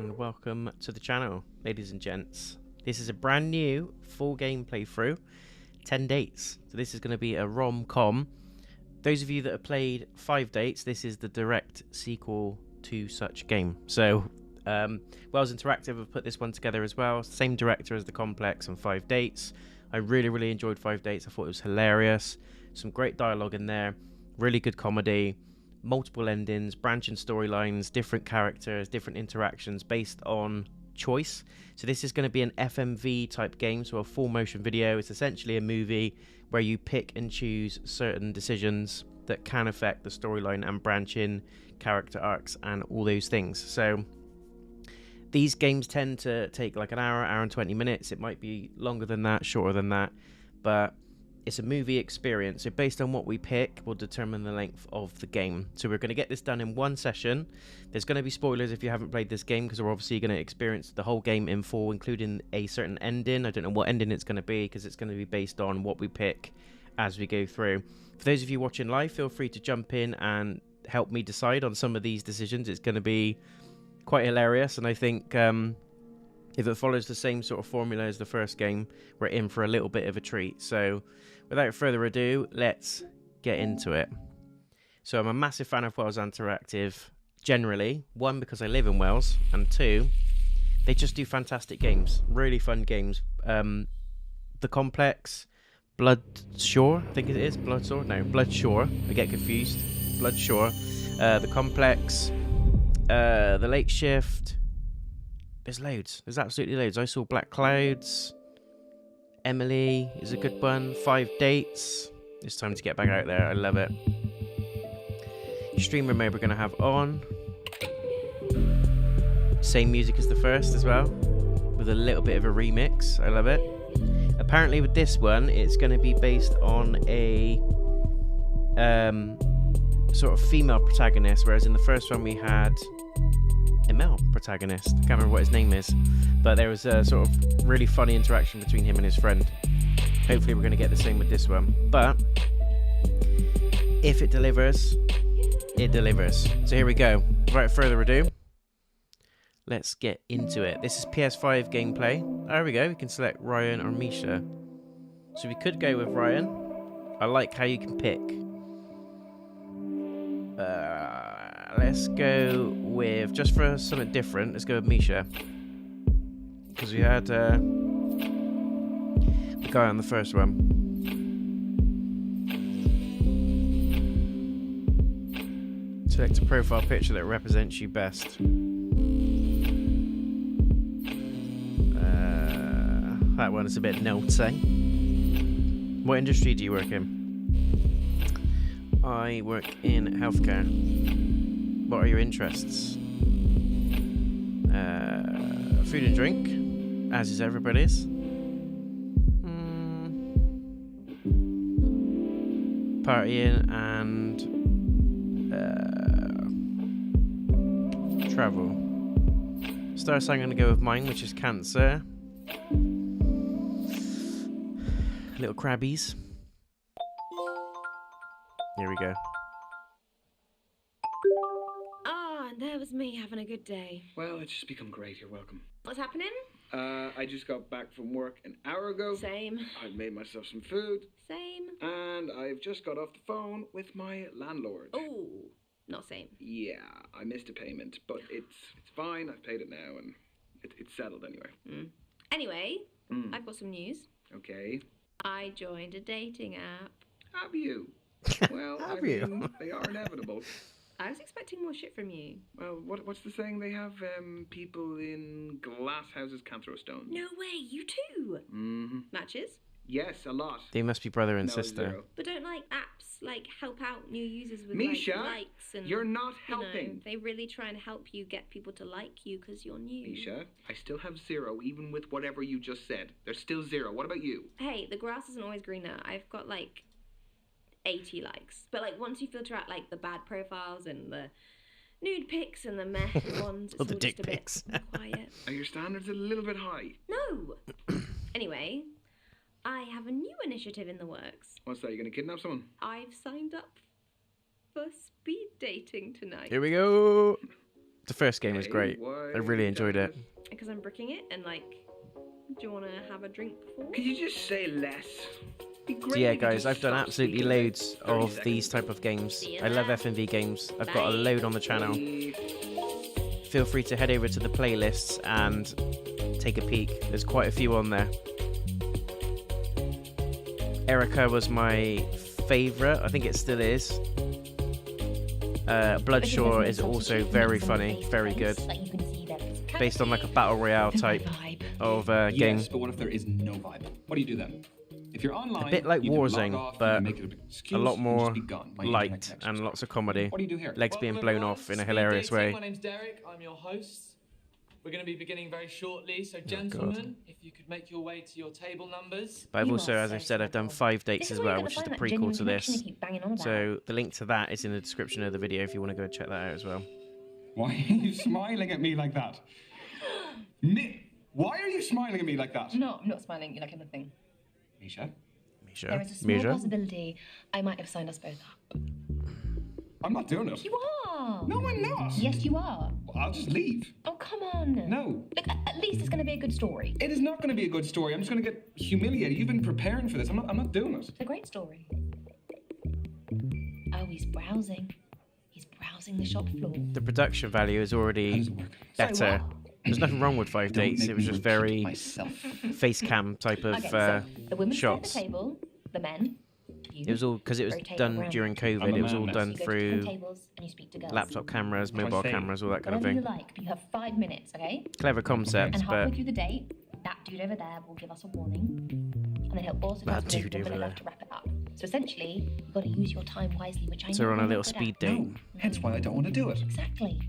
and welcome to the channel, ladies and gents. This is a brand new full game playthrough, 10 dates. So this is going to be a rom-com. Those of you that have played 5 dates, this is the direct sequel to such game. So Wells Interactive have put this one together as well. Same director as the Complex and 5 dates. I really enjoyed 5 dates. I thought it was hilarious. Some great dialogue in there. Really good comedy. Multiple endings, branching storylines, different characters, different interactions based on choice. So this is going to be an FMV type game, so a full motion video. It's essentially a movie where you pick and choose certain decisions that can affect the storyline and branch in character arcs and all those things. So these games tend to take like an hour and 20 minutes. It might be longer than that, shorter than that, but it's a movie experience. So based on what we pick will determine the length of the game. So we're going to get this done in one session. There's going to be spoilers if you haven't played this game, because we're obviously going to experience the whole game in full, including a certain ending. I don't know what ending it's going to be, because it's going to be based on what we pick as we go through. For those of you watching live, feel free to jump in and help me decide on some of these decisions. It's going to be quite hilarious, and I think if it follows the same sort of formula as the first game, we're in for a little bit of a treat. So without further ado, let's get into it. So I'm a massive fan of Wells Interactive generally. 1, because I live in Wales, and 2, they just do fantastic games. Really fun games. The Complex, Bloodshore, I think it is. Bloodshore? No, Bloodshore. I get confused. Bloodshore. The Complex. The Late Shift. There's loads. There's absolutely loads. I saw Black Clouds. Emily is a good one. 5 dates. It's time to get back out there. I love it. Streamer mode we're going to have on. Same music as the first as well, with a little bit of a remix. I love it. Apparently with this one, it's going to be based on a sort of female protagonist, whereas in the first one we had a male protagonist. I can't remember what his name is, but there was a sort of really funny interaction between him and his friend. Hopefully we're going to get the same with this one, but if it delivers, it delivers. So here we go. Without further ado, let's get into it. This is PS5 gameplay. There we go. We can select Ryan or Misha. So we could go with Ryan. I like how you can pick. Let's go with, just for something different, let's go with Misha. Because we had the guy on the first one. Select a profile picture that represents you best. That one is a bit naughty. What industry do you work in? I work in healthcare. What are your interests? Food and drink, as is everybody's. Partying and travel. Star sign, I'm going to go with mine, which is Cancer. Little crabbies. Here we go. There was me having a good day. Well, it's just become great. You're welcome. What's happening? I just got back from work an hour ago. Same. I've made myself some food. Same. And I've just got off the phone with my landlord. Oh, not same. Yeah, I missed a payment, but it's fine. I've paid it now, and it's settled anyway. Anyway, I've got some news. Okay. I joined a dating app. Have you? Well, Have I you? mean, they are inevitable. I was expecting more shit from you. Well, what's the saying? They have people in glass houses can't throw stones. No way, you too. Matches? Yes, a lot. They must be brother and No, sister. 0. But don't apps help out new users with Misha, likes and you're not you know, helping. they really try and help you get people to like you because you're new. Misha, I still have 0, even with whatever you just said. There's still 0. What about you? Hey, the grass isn't always greener. I've got 80 likes. But once you filter out the bad profiles and the nude pics and the meh ones, it's Or the all dick just a pics. bit quiet. Are your standards a little bit high? No. Anyway, I have a new initiative in the works. What's that? You gonna kidnap someone? I've signed up for speed dating tonight. Here we go. The first game was great. I really enjoyed it. Because I'm bricking it and like, do you want to have a drink before? Could you just say less? So yeah, guys, I've done absolutely loads of these type of games. I love F&V games. I've got a load on the channel. Feel free to head over to the playlists and take a peek. There's quite a few on there. Erica was my favourite. I think it still is. Bloodshore is also very funny, very good. Based on like a battle royale type of game. Yes, but what if there is no vibe? What do you do then? If you're online, a bit like Warzone, but a lot more light connection. and lots of comedy. What do you do here? Legs being blown off in a hilarious way. My name's Derek. I'm your host. We're going to be beginning very shortly, so gentlemen, if you could make your way to your table numbers. But I've also, as I've said, I've done 5 dates as well, which is the prequel to this. So the link to that is in the description of the video if you want to go check that out as well. Why are you smiling at me like that? Why are you smiling at me like that? No, I'm not smiling. You're like anything. Misha? There is a small possibility I might have signed us both up. I'm not doing it. You are. No, I'm not. Yes, you are. I'll just leave. Oh, come on. No. Look, at least it's going to be a good story. It is not going to be a good story. I'm just going to get humiliated. You've been preparing for this. I'm not doing it. It's a great story. Oh, he's browsing. He's browsing the shop floor. The production value is already better. There's nothing wrong with 5 dates. It was just very face cam type of Okay, so the women shots. stay at the table, the men. It was all because it was done during COVID. It was all done through laptop cameras, mobile cameras, all that kind of Whatever you thing. like, but you have 5 minutes, okay? Clever concept, And halfway but through the date, that dude over there will give us a warning. And then he'll also That tell us dude when over we're there. allowed to wrap it up. So essentially, you've got to use your time wisely, which I know so we're on a you're little not good speed at. date. No. Hence why I don't want to do it. Exactly.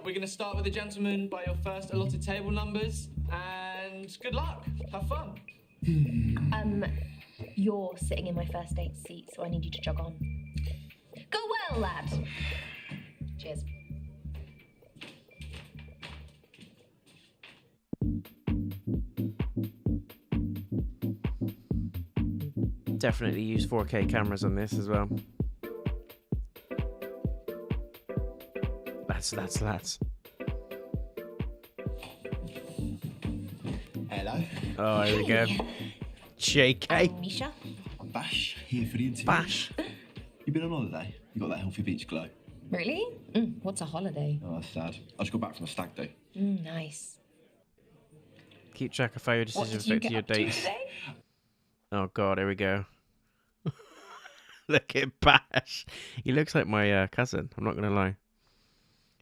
We're going to start with the gentlemen by your first allotted table numbers, and good luck. Have fun. You're sitting in my first date seat, so I need you to jog on. Go well, lad. Cheers. Definitely use 4K cameras on this as well. Lads. Hello. Oh, here we go. JK. Misha? I'm Bash, here for the interview. Bash. You been on holiday? You got that healthy beach glow? Really? What's a holiday? Oh, that's sad. I just got back from a stag do. Nice. Keep track of how your decisions affect your dates. Oh god, here we go. Look at Bash. He looks like my cousin. I'm not gonna lie.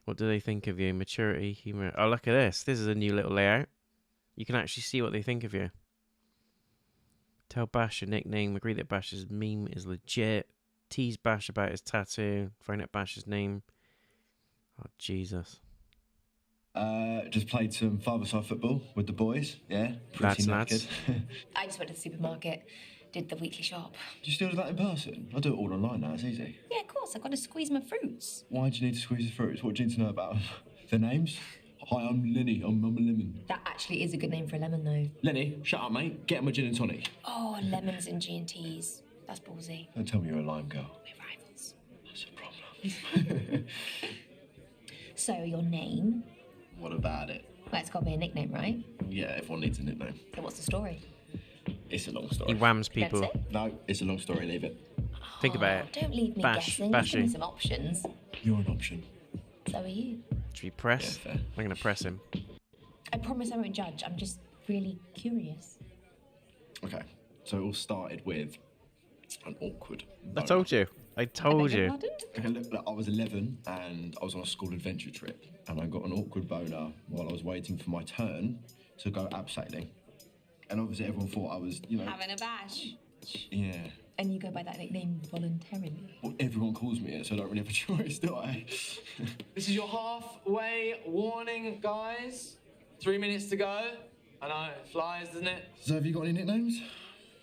What do they think of you? Maturity, humor. Oh, look at this. This is a new little layout. You can actually see what they think of you. Tell Bash your nickname. Agree that Bash's meme is legit. Tease Bash about his tattoo. Find out Bash's name. Oh, Jesus. Just played some five-a-side football with the boys. Yeah, pretty Lads. I just went to the supermarket, did the weekly shop. Do you still do that in person? I do it all online now. It's easy. Yeah, of course. I've got to squeeze my fruits. Why do you need to squeeze the fruits? What do you need to know about them? Their names? Hi, I'm Lenny. I'm a lemon. That actually is a good name for a lemon, though. Lenny, shut up, mate. Get him a gin and tonic. Oh, lemons and G&Ts. That's ballsy. Don't tell me you're a lime girl. We're rivals. That's a problem. So, your name? What about it? Well, it's got to be a nickname, right? Yeah, everyone needs a nickname. So what's the story? It's a long He story. whams people. That's it? No, it's a long story. Leave it. Think about it. Don't leave me Bash, guessing. Bashy. Give me some options. You're an option. So are you. Should we press? Yeah, fair. I'm going to press him. I promise I won't judge. I'm just really curious. Okay, so it all started with an awkward I boner. told you. I told you. Pardon? Okay, look, I was 11 and I was on a school adventure trip and I got an awkward boner while I was waiting for my turn to go abseiling. And obviously everyone thought I was, Having a bash. yeah. And you go by that nickname voluntarily. Well, everyone calls me it, so I don't really have a choice, do I? This is your halfway warning, guys. 3 minutes to go. I know, it flies, doesn't it? So have you got any nicknames?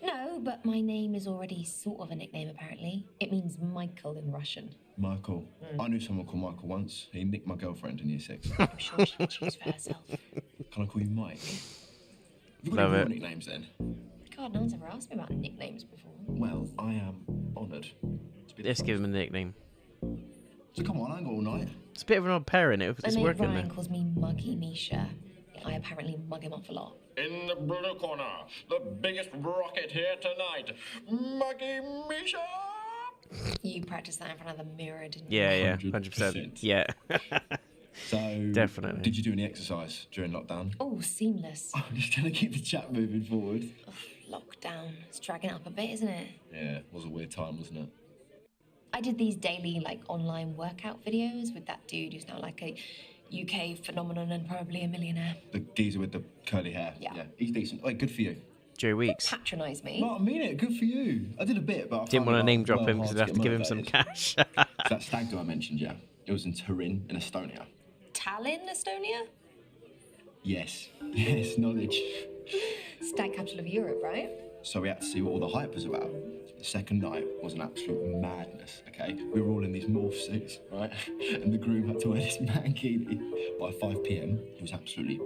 No, but my name is already sort of a nickname, apparently. It means Michael in Russian. Michael. I knew someone called Michael once. He nicked my girlfriend in year 6. I'm sure she would choose for herself. Can I call you Mike? Have you got Love any it. more nicknames then? God, no one's ever asked me about nicknames before. Well, I am honoured to be the Let's give him a nickname. So come on, I ain't got all night. It's a bit of an odd pairing. My It's mate working Ryan there. calls me Muggy Misha. I apparently mug him off a lot. In the blue corner, the biggest rocket here tonight, Muggy Misha. You practiced that in front of the mirror, didn't you? Yeah, 100%. Yeah. So, Definitely. Did you do any exercise during lockdown? Oh, seamless. I'm just trying to keep the chat moving forward. Ugh, lockdown. It's dragging up a bit, isn't it? Yeah, it was a weird time, wasn't it? I did these daily, like, online workout videos with that dude who's now, like, a UK phenomenon and probably a millionaire. The geezer with the curly hair. Yeah. He's decent. Wait, good for you. Joe Weeks. Patronise me. No, I mean it. Good for you. I did a bit, but I Didn't found want to it, name like, drop well him because hard we'd have to get give him some motivated. cash. So that stag do I mentioned, yeah. It was in Turin, in Estonia. Tallinn, Estonia? Yes. Yes, knowledge. Stag capital of Europe, right? So we had to see what all the hype was about. The second night was an absolute madness, okay? We were all in these morph suits, right? And the groom had to wear this mankini. By 5 p.m, he was absolutely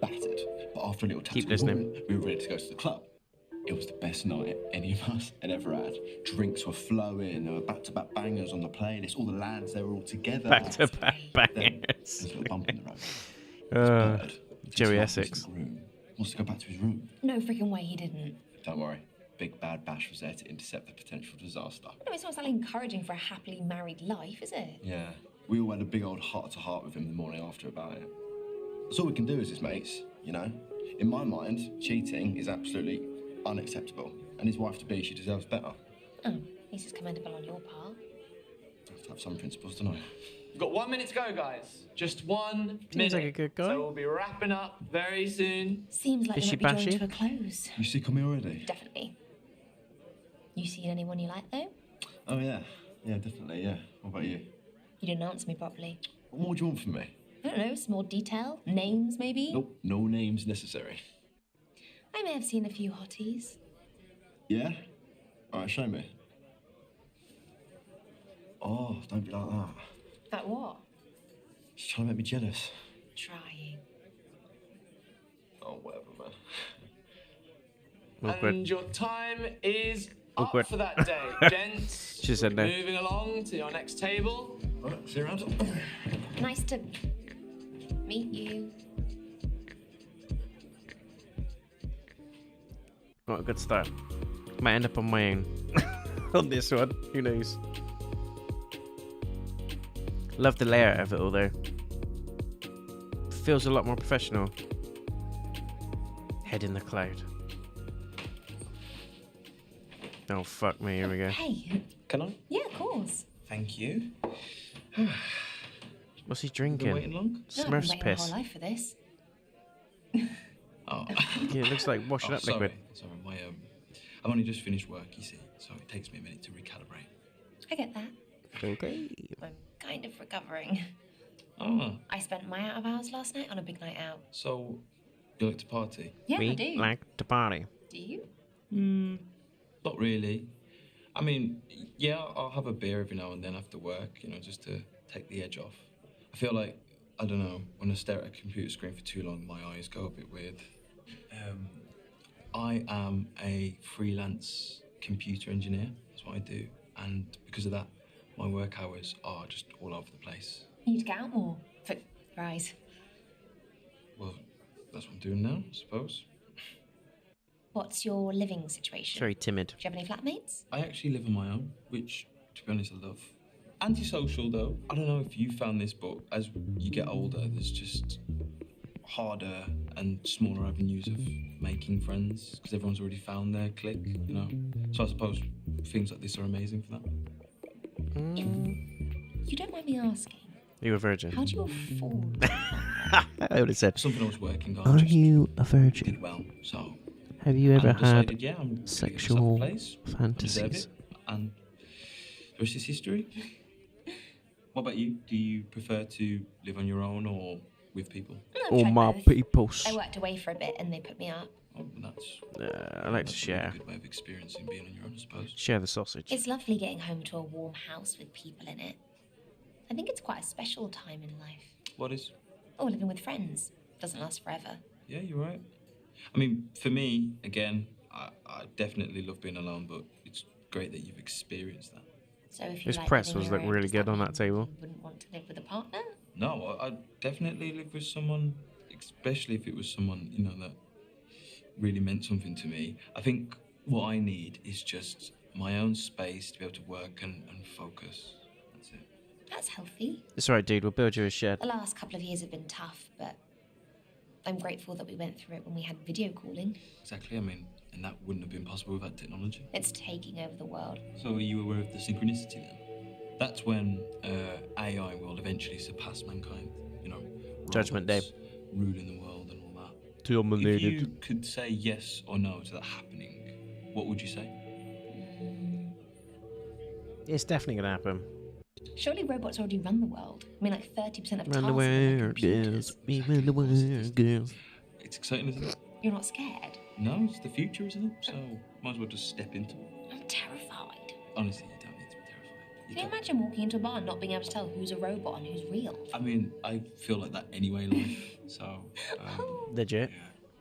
battered. But after a little Keep tattoo listening. woman, we were ready to go to the club. It was the best night any of us had ever had. Drinks were flowing, there were back-to-back bangers on the playlist. All the lads, they were all together. Back-to-back Then bangers. there's a little bump in the road. Uh, Bird, Joey thinks Essex. the groom wants to go back to his room. No freaking way he didn't. Don't worry, Big Bad Bash was there to intercept the potential disaster. No, it's not exactly encouraging for a happily married life, is it? Yeah, we all had a big old heart-to-heart with him the morning after about it. That's all we can do as his mates, you know? In my mind, cheating is absolutely unacceptable. And his wife-to-be, she deserves better. Oh, this is commendable on your part. I have to have some principles, don't I? We've got 1 minute to go, guys. Just 1 minute. Seems like a good guy. So we'll be wrapping up very soon. Seems like Is you she might be drawing bashy? to a close. You sick of me already? Definitely. You seen anyone you like, though? Oh, yeah. Yeah, definitely, yeah. What about you? You didn't answer me properly. What more do you want from me? I don't know, some more detail? Names, maybe? Nope, no names necessary. I may have seen a few hotties. Yeah? All right, show me. Oh, don't be like that. Like what? She's trying to make me jealous. Trying. Oh, whatever, man. Awkward. And your time is Awkward. up for that day, gents. She said no. Moving along to your next table. All right, see you around. Nice to meet you. Not a good start. Might end up on my own on this one. Who knows? Love the layout of it all though. Feels a lot more professional. Head in the cloud. Oh fuck me, here we go. Hey. Can I? Yeah, of course. Thank you. What's he Been drinking? waiting long? No, I've been Smurf's waiting my piss. whole life for this. Oh. Yeah, it looks like washing up liquid. Sorry, I've only just finished work, you see, so it takes me a minute to recalibrate. I get that. Okay. I'm kind of recovering. Ah, I spent my out of hours last night on a big night out. so you like to party? Yeah, I We do. like to party. Do you? Not really. I mean, yeah, I'll have a beer every now and then after work, you know, just to take the edge off. I feel like, I don't know, when I stare at a computer screen for too long, my eyes go a bit weird. I am a freelance computer engineer. That's what I do. And because of that, my work hours are just all over the place. You need to get out more. For eyes. Well, that's what I'm doing now, I suppose. What's your living situation? Very timid. Do you have any flatmates? I actually live on my own, which, to be honest, I love. Antisocial, though. I don't know if you found this, but as you get older, there's just harder and smaller avenues of making friends because everyone's already found their clique, you know. So I suppose things like this are amazing for that. You don't mind me asking, You a virgin? how do you afford? I would have said. Something I was working on. Are just you a virgin? did well, so Have you ever I decided, had yeah, I'm gonna get myself a sexual place. I deserve fantasies? it, and the rest is history. What about you? Do you prefer to live on your own or with people? I've All tried my both. peoples. I worked away for a bit and they put me up. Oh, that's I like to that's a share. really good way of experiencing being on your own, I suppose. Share the sausage. It's lovely getting home to a warm house with people in it. I think it's quite a special time in life. What is? Oh, living with friends doesn't last forever. Yeah, you're right. I mean, for me, again, I definitely love being alone, but it's great that you've experienced that. So if you This like press living was your look own, really does good that on mean that table. You wouldn't want to live with a partner? No, I'd definitely live with someone, especially if it was someone, you know, that really meant something to me. I think what I need is just my own space to be able to work and focus. That's it. That's healthy. It's alright, dude. We'll build you a shed. The last couple of years have been tough, but I'm grateful that we went through it when we had video calling. Exactly, I mean, and that wouldn't have been possible without technology. It's taking over the world. So are you aware of the synchronicity then? That's when AI will eventually surpass mankind. You know, Judgment Day. robots ruling the world and all that. If Dominated. you could say yes or no to that happening, what would you say? It's definitely gonna happen. Surely robots already run the world. I mean, like 30% of Run tasks the are by world, computers. girls. We run the world, girls. It's exciting, isn't it? You're not scared? No, it's the future, isn't it? So might as well just step into it. I'm terrified. Honestly, you don't need to be terrified. Can you imagine walking into a bar and not being able to tell who's a robot and who's real? I mean, I feel like that anyway in life. So, Legit.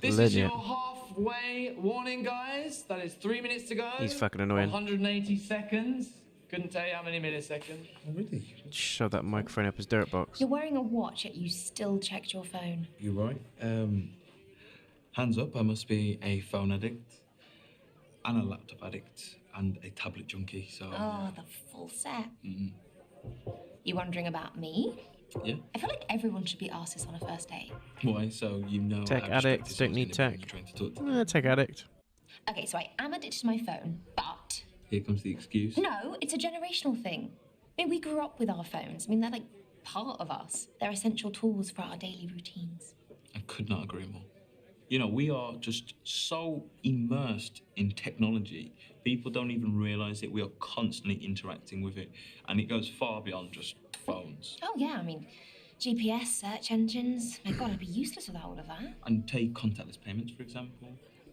This is Legit. your halfway warning, guys. That is 3 minutes to go. He's fucking annoying. 180 seconds. Couldn't tell you how many milliseconds. really? Shove that microphone up his dirt box. You're wearing a watch, yet you still checked your phone. You're right. Hands up, I must be a phone addict and a laptop addict and a tablet junkie. So, Oh, the full set. Mhm. You wondering about me? yeah. I feel like everyone should be asked this on a first date. Why? So you know. Tech how restricted addicts don't someone's need gonna be when tech. you're trying to talk to them. Tech addict. Okay, so I am addicted to my phone, but Here comes the excuse. no, it's a generational thing. I mean, we grew up with our phones. I mean, they're like part of us. They're essential tools for our daily routines. I could not agree more. You know, we are just so immersed in technology. People don't even realize it. We are constantly interacting with it. And it goes far beyond just phones. Oh, yeah, I mean, GPS, search engines. My God, I'd be useless without all of that. And take contactless payments, for example.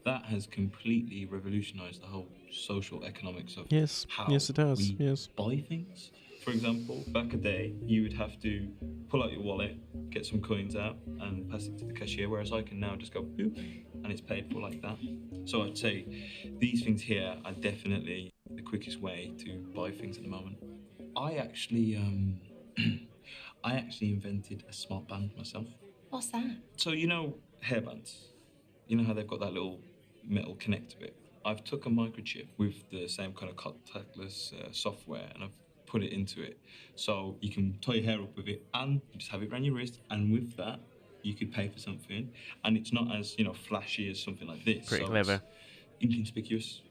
That has completely revolutionized the whole social economics of Yes. how Yes, it has. we Yes. buy things. For example, back a day, you would have to pull out your wallet, get some coins out, and pass it to the cashier, whereas I can now just go boop, and it's paid for like that. So I'd say these things here are definitely the quickest way to buy things at the moment. I actually invented a smart band myself. What's that? So you know hairbands, you know how they've got that little metal connector bit. I've took a microchip with the same kind of contactless software, and I've put it into it, so you can tie your hair up with it, and you just have it around your wrist. And with that, you could pay for something, and it's not as flashy as something like this. Pretty so clever. It's inconspicuous.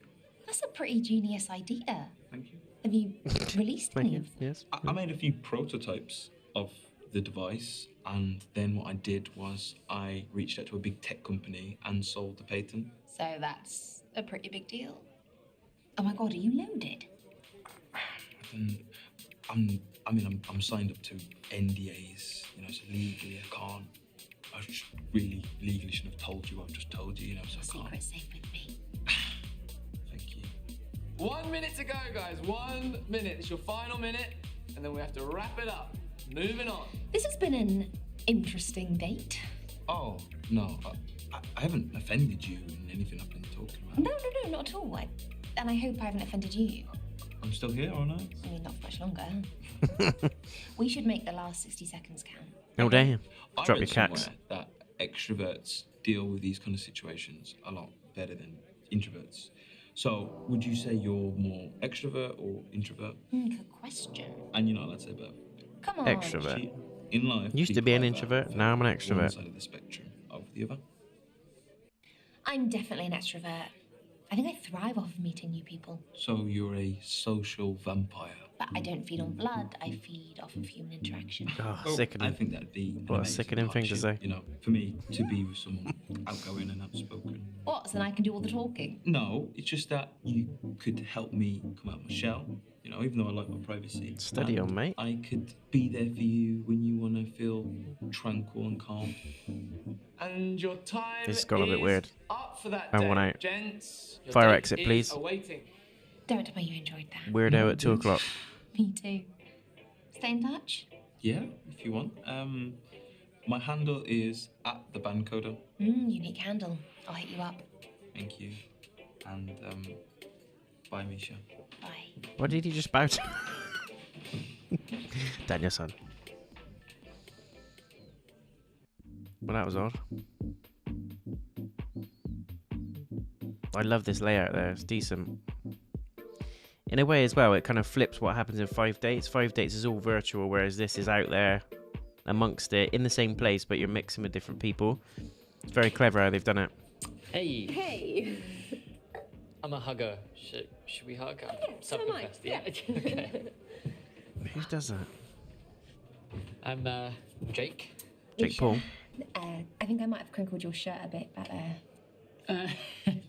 That's a pretty genius idea. Thank you. Have you released Thank any you. of them? Yes. I made a few prototypes of the device, and then what I did was I reached out to a big tech company and sold the patent. So that's a pretty big deal. Oh my God, are you loaded? And I'm signed up to NDAs, so legally I can't. I legally shouldn't have told you. I've just told you, so I can't. Secret's safe with me. Thank you. 1 minute to go, guys. 1 minute. It's your final minute, and then we have to wrap it up. Moving on. This has been an interesting date. Oh no, I haven't offended you in anything I've been talking about. No, not at all. And I hope I haven't offended you. I'm still here, aren't I? I mean, not for much longer. We should make the last 60 seconds count. Oh, damn. I Drop read your cats. somewhere that extroverts deal with these kind of situations a lot better than introverts. So, would you say you're more extrovert or introvert? Good question. And you're not allowed to say both. Come on. Extrovert. See, in life, Used to people be an either introvert, favor now I'm an one extrovert. side of the spectrum over the other. I'm definitely an extrovert. I think I thrive off of meeting new people. So you're a social vampire. But I don't feed on blood, I feed off of human interaction. Oh, Well, I sickening. think that'd be an What a amazing sickening thing to partnership, say. For me to be with someone outgoing and outspoken. What? So then I can do all the talking? No, it's just that you could help me come out of my shell. Even though I like my privacy. Steady And on, mate. I could be there for you when you want to feel tranquil and calm. And your time This has got a bit is weird. up for that I day, want out. gents. Your Fire date exit, is please. Awaiting. Don't tell me you enjoyed that. Weirdo at 2 o'clock. Me too. Stay in touch? Yeah, if you want. My handle is @theBandcoder. Unique handle. I'll hit you up. Thank you. And bye, Misha. Bye. What did he just bow to? Daniel-san. Well, that was odd. I love this layout there. It's decent. In a way as well, it kind of flips what happens in 5 dates. 5 dates is all virtual, whereas this is out there amongst it in the same place, but you're mixing with different people. It's very clever how they've done it. Hey. Hey. I'm a hugger. Should we hug? Yeah, so am I. Self-confessed, yeah. Okay. Who does that? I'm Jake. Jake Paul. I think I might have crinkled your shirt a bit back there.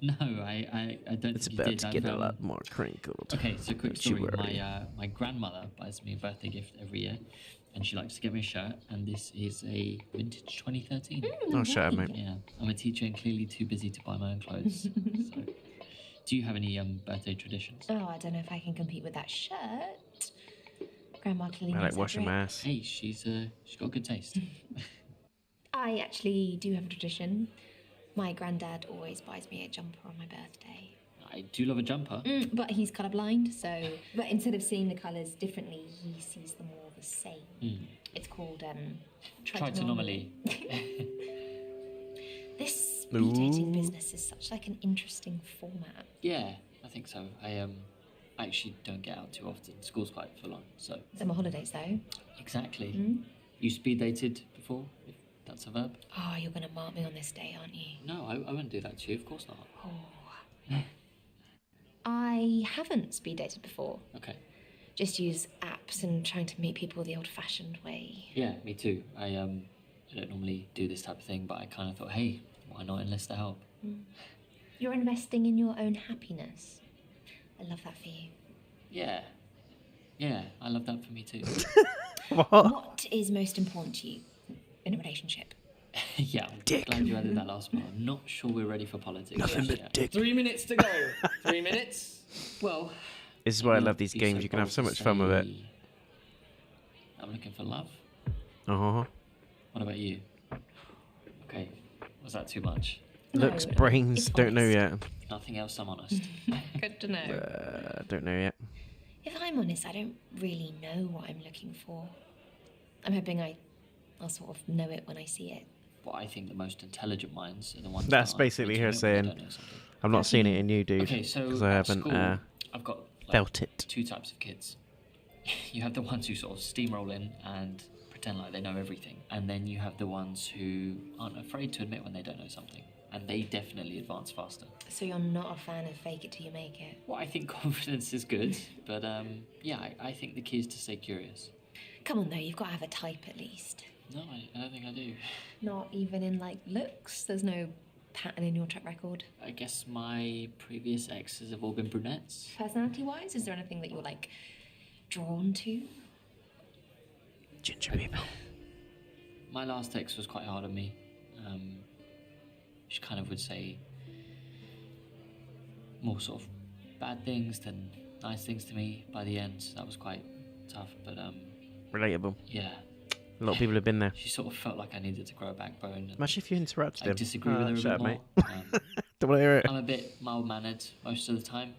No, I don't It's think you about did. to get a lot more crinkled. Okay, so quick Don't you story. worry. My grandmother buys me a birthday gift every year, and she likes to get me a shirt, and this is a vintage 2013. Oh, shut up, mate. Yeah, I'm a teacher and clearly too busy to buy my own clothes. So, do you have any birthday traditions? Oh, I don't know if I can compete with that shirt. Grandma clearly I knows like her washing my grip. ass. Hey, she's got good taste. I actually do have a tradition. My granddad always buys me a jumper on my birthday. I do love a jumper. But he's colourblind, so... But instead of seeing the colours differently, he sees them all the same. It's called, Trigonometry. This speed dating business is such, like, an interesting format. Yeah, I think so. I actually don't get out too often. School's quite full on, so... Summer holidays, though. Exactly. You speed dated before, if that's a verb? Oh, you're going to mark me on this day, aren't you? No, I wouldn't do that to you, of course not. Oh. I haven't speed dated before. Okay. Just use apps and trying to meet people the old-fashioned way. Yeah, me too. I don't normally do this type of thing, but I kind of thought, hey, why not enlist the help? You're investing in your own happiness. I love that for you. Yeah. Yeah, I love that for me too. What is most important to you in a relationship? Yeah, I'm glad you added that last part. I'm not sure we're ready for politics. Nothing just but yet. dick. 3 minutes to go. 3 minutes. Well, This is why I wouldn't love these be games. You can have bold so to much fun with it. say I'm looking for love. Uh-huh. What about you? Okay, was that too much? Looks, No, brains, it's don't know honest. yet. Nothing else, I'm honest. Good to know. Don't know yet. If I'm honest, I don't really know what I'm looking for. I'm hoping I'll sort of know it when I see it. But I think the most intelligent minds are the ones That's that basically her aren't making it when they saying, don't know something. I'm not seeing it in you, dude. Okay, so Because I at haven't school, I've got felt it. two types of kids. You have the ones who sort of steamroll in and pretend like they know everything, and then you have the ones who aren't afraid to admit when they don't know something, and they definitely advance faster. So you're not a fan of fake it till you make it? Well, I think confidence is good, but yeah, I think the key is to stay curious. Come on, though, you've got to have a type at least. No, I don't think I do. Not even in, like, looks? There's no pattern in your track record? I guess my previous exes have all been brunettes. Personality-wise, is there anything that you're, like, drawn to? Ginger people. My last ex was quite hard on me. She kind of would say more sort of bad things than nice things to me by the end. So that was quite tough, but Relatable. yeah. A lot of people have been there. She sort of felt like I needed to grow a backbone. Imagine if you interrupted I him. disagree with her a shut bit up, more. mate. Don't want to hear it. I'm a bit mild-mannered most of the time.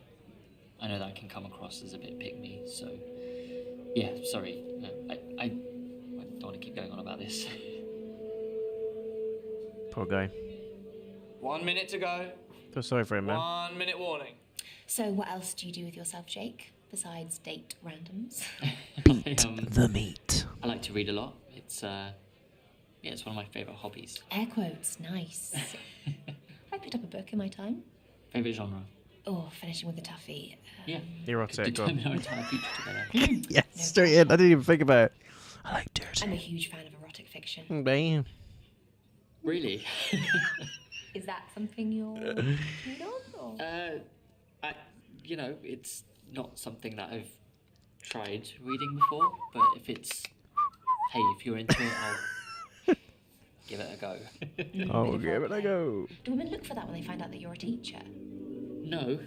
I know that can come across as a bit pick-me, so yeah, sorry. I don't want to keep going on about this. Poor guy. 1 minute to go. Feel sorry for him, man. 1 minute warning. So what else do you do with yourself, Jake, besides date randoms? The meat. I like to read a lot. It's it's one of my favourite hobbies. Air quotes, nice. I picked up a book in my time. Favourite genre? Oh, finishing with a toughie. Yeah. Erotic. Could Go on. determine our entire future together. Yes, straight in. I didn't even think about it. I like dirty. I'm a huge fan of erotic fiction. Bam. Really? Is that something you're keen on? Or? It's not something that I've tried reading before, but if you're into it, I'll give it a go. Oh, give it a go. Do women look for that when they find out that you're a teacher? No.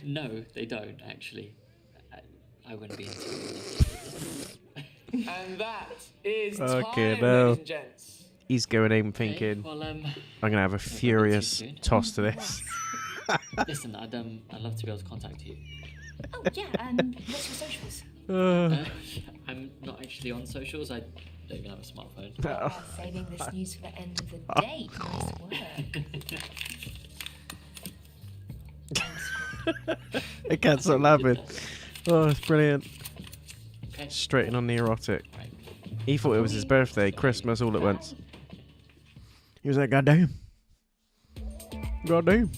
No, they don't, actually. I wouldn't be into it. And that is Okay, time, now. ladies and gents. He's going in Okay, thinking, well, I'm going to have a furious soon. toss to this. listen, I'd love to be able to contact you. Oh, yeah, what's your socials? Uh, actually on socials. I don't even have a smartphone. Oh, saving this news for the end of the day. Nice work. I can't stop laughing. Oh, it's brilliant. Okay. Straight in on the erotic. Right. He thought it was his birthday, Christmas all at once. He was like, goddamn. Goddamn.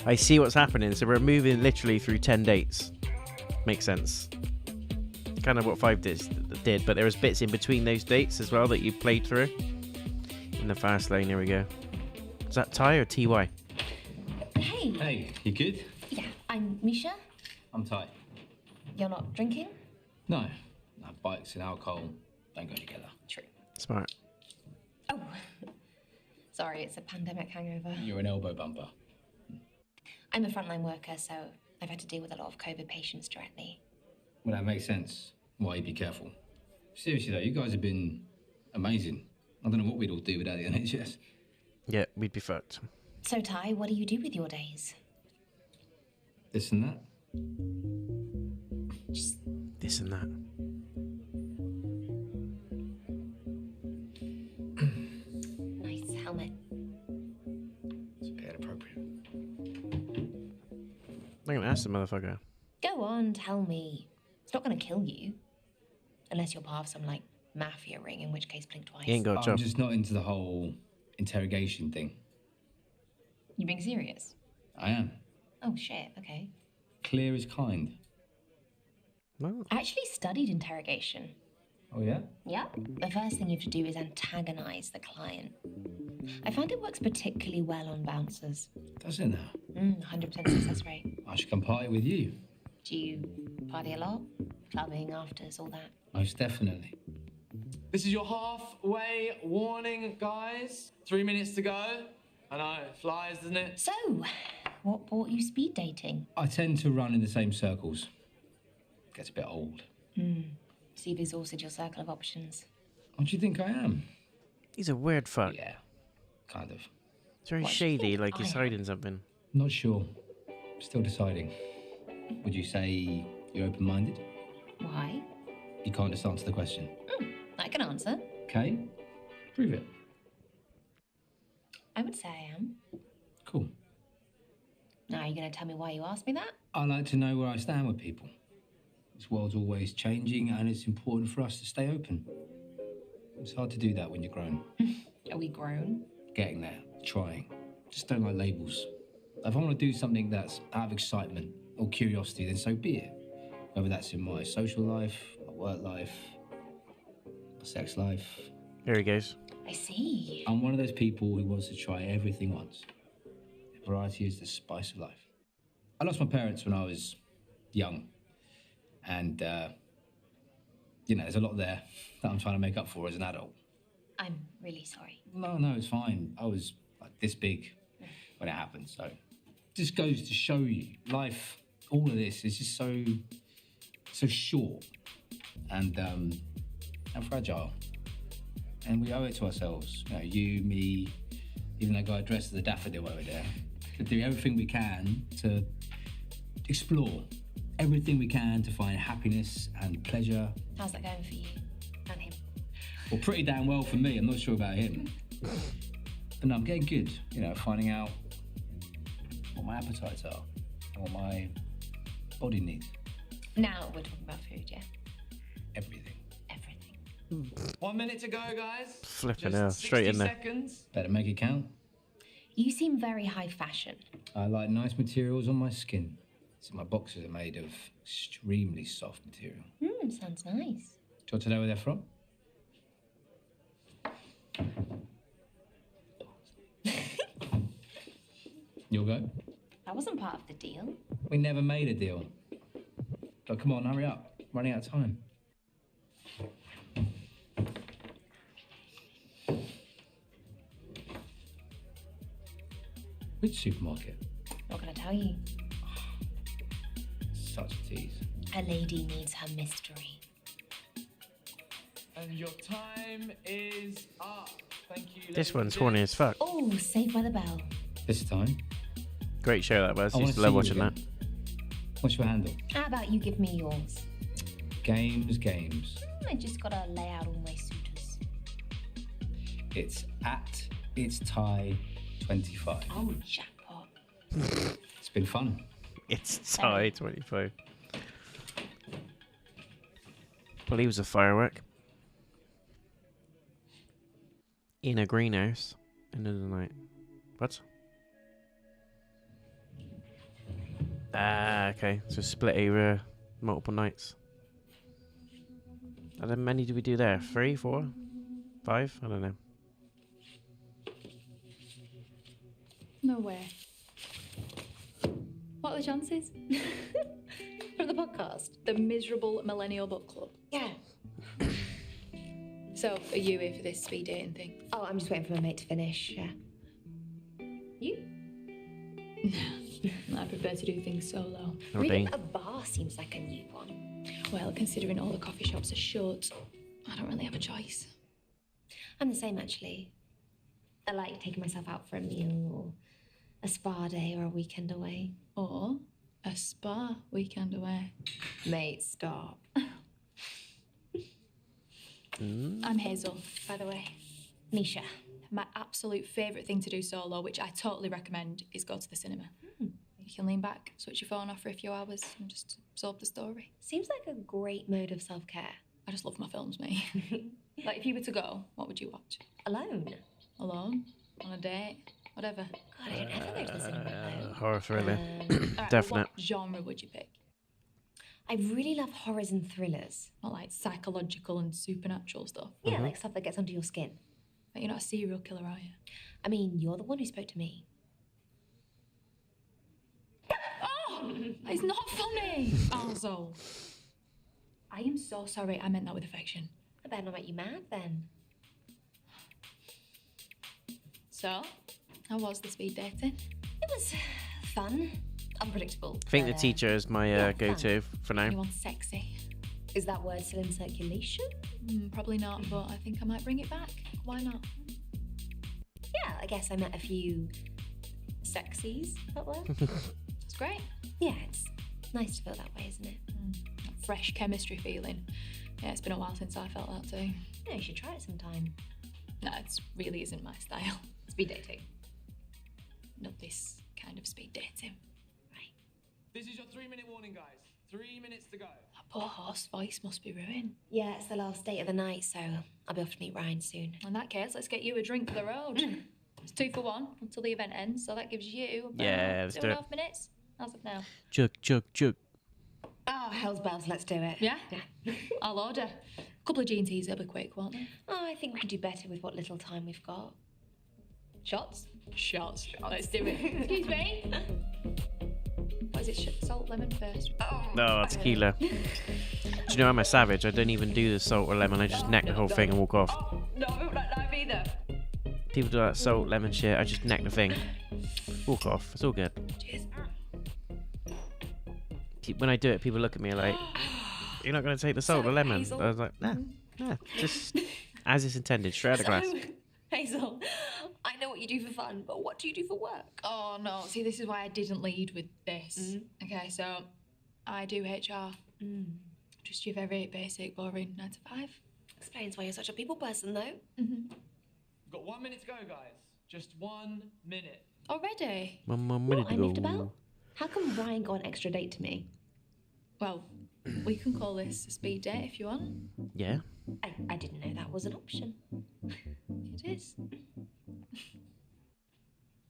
I see what's happening. So we're moving literally through 10 dates. Makes sense. Kind of what 5 did, but there was bits in between those dates as well that you played through. In the fast lane, here we go. Is that Ty or TY? Hey. Hey, you good? Yeah, I'm Misha. I'm Ty. You're not drinking? No, bikes and alcohol don't go together. True. Smart. Oh. Sorry, it's a pandemic hangover. You're an elbow bumper. I'm a frontline worker, so I've had to deal with a lot of COVID patients directly. Well, that makes sense. Why you be careful. Seriously though, you guys have been amazing. I don't know what we'd all do without the NHS. Yeah, we'd be fucked. So, Ty, what do you do with your days? This and that. Just This and that. nice helmet. It's a bit inappropriate. I'm gonna ask the motherfucker. Go on, tell me. It's not going to kill you. Unless you're part of some, like, mafia ring, in which case blink twice. He ain't got a I'm job. just not into the whole interrogation thing. You being serious? I am. Oh, shit, okay. Clear as kind. No. I actually studied interrogation. Oh yeah? Yep. The first thing you have to do is antagonize the client. I find it works particularly well on bouncers. Does it now? 100% success rate. I should come party with you. Do you party a lot? Clubbing, afters, all that? Most definitely. This is your halfway warning, guys. 3 minutes to go. I know, it flies, doesn't it? So, what brought you speed dating? I tend to run in the same circles. Gets a bit old. So you've exhausted your circle of options. What do you think I am? He's a weird fuck. Yeah, kind of. It's very What do you shady, think like he's I am? hiding something. Not sure. Still deciding. Would you say you're open-minded? Why? You can't just answer the question. I can answer. Okay, prove it. I would say I am. Cool. Now, are you going to tell me why you asked me that? I like to know where I stand with people. This world's always changing and it's important for us to stay open. It's hard to do that when you're grown. Are we grown? Getting there, trying. Just don't like labels. If I want to do something that's out of excitement or curiosity, then so be it. Whether that's in my social life, my work life, my sex life. There he goes. I see. I'm one of those people who wants to try everything once. Variety is the spice of life. I lost my parents when I was young. And, there's a lot there that I'm trying to make up for as an adult. I'm really sorry. No, it's fine. I was like this big when it happened, so. Just goes to show you, life, all of this is just so short and fragile. And we owe it to ourselves. You, me, even that guy dressed as a daffodil over there, to do everything we can to explore. Everything we can to find happiness and pleasure. How's that going for you and him? Well, pretty damn well for me. I'm not sure about him. But no, I'm getting good, finding out what my appetites are and what my body needs. Now we're talking about food, yeah? Everything. Everything. 1 minute to go, guys. Flipping Just hell, straight in there. 60 seconds. Better make it count. You seem very high fashion. I like nice materials on my skin. So my boxers are made of extremely soft material. Sounds nice. Do you want to know where they're from? You'll go? That wasn't part of the deal. We never made a deal. But come on, hurry up. Running out of time. Which supermarket? Not gonna tell you. Such a tease. A lady needs her mystery. And your time is up. Thank you. This ladies one's and horny gents. as fuck. Oh, Saved by the Bell. This time. Great show that was. I Used to wanna love see you watching that. again. What's your handle? How about you give me yours? Games. I just gotta lay out all my suitors. It's at It's Tie 25. Oh, jackpot. It's been fun. It's tie 25. Well, he was a firework. In a greenhouse. End of the night. What? Ah, okay. So split over multiple nights. How many did we do there? 3, 4, 5? I don't know. No way. What are the chances? For the podcast? The miserable millennial book club. Yeah. So, are you here for this speed dating thing? Oh, I'm just waiting for my mate to finish, yeah. You? I prefer to do things solo. Really? A bar seems like a new one. Well, considering all the coffee shops are shut, I don't really have a choice. I'm the same, actually. I like taking myself out for a meal, or a spa day, or a weekend away. Or a spa weekend away. Mate, stop. I'm Hazel, by the way. Misha. My absolute favourite thing to do solo, which I totally recommend, is go to the cinema. You can lean back, switch your phone off for a few hours, and just absorb the story. Seems like a great mode of self-care. I just love my films, mate. Like, if you were to go, what would you watch? Alone? Alone? On a date? Whatever. God, I don't ever go to the cinema alone. Horror thriller. Alright, Definite. What genre would you pick? I really love horrors and thrillers. Not like psychological and supernatural stuff. Yeah, like stuff that gets under your skin. But you're not a serial killer, are you? I mean, you're the one who spoke to me. Oh! It's not funny! Also, I am so sorry. I meant that with affection. I better not make you mad, then. So, how was the speed dating? It was fun. Unpredictable. I think the teacher is my go-to for now. Anyone sexy? Is that word still in circulation? Probably not, but I think I might bring it back. Why not? Yeah, I guess I met a few sexies that were. It's great. Yeah, it's nice to feel that way, isn't it? That fresh chemistry feeling. Yeah, it's been a while since I felt that too. Yeah, you should try it sometime. No, it really isn't my style. Speed dating. Not this kind of speed dating. This is your 3-minute warning, guys. 3 minutes to go. That poor horse voice must be ruined. Yeah, it's the last date of the night, so I'll be off to meet Ryan soon. In that case, let's get you a drink for the road. It's 2 for 1 until the event ends, so that gives you about let's do it. 2.5 minutes as of now. Chug, chug, chug. Oh, hell's bells, let's do it. Yeah? I'll order. A couple of G&Ts, it'll be quick, won't they? Oh, I think we can do better with what little time we've got. Shots? Shots. Let's do it. Excuse me? What is it? Salt, lemon first? No, tequila. Do you know I'm a savage? I don't even do the salt or lemon. I just neck the whole thing and walk off. No, I don't like that either. People do that salt, lemon shit. I just neck the thing. Walk off. It's all good. Cheers. When I do it, people look at me like, you're not going to take the salt or lemon? Hazel. I was like, nah, just as it's intended, straight out of glass. Hazel, I know what you do for fun, but what do you do for work? Oh, no. See, this is why I didn't lead with this. Okay, so I do HR. Just your very basic, boring 9 to 5. Explains why you're such a people person, though. We've got 1 minute to go, guys. Just 1 minute. Already? 1 more minute What to I moved go. about? How come Ryan got an extra date to me? Well, we can call this a speed date if you want. Yeah. I didn't know that was an option. It is.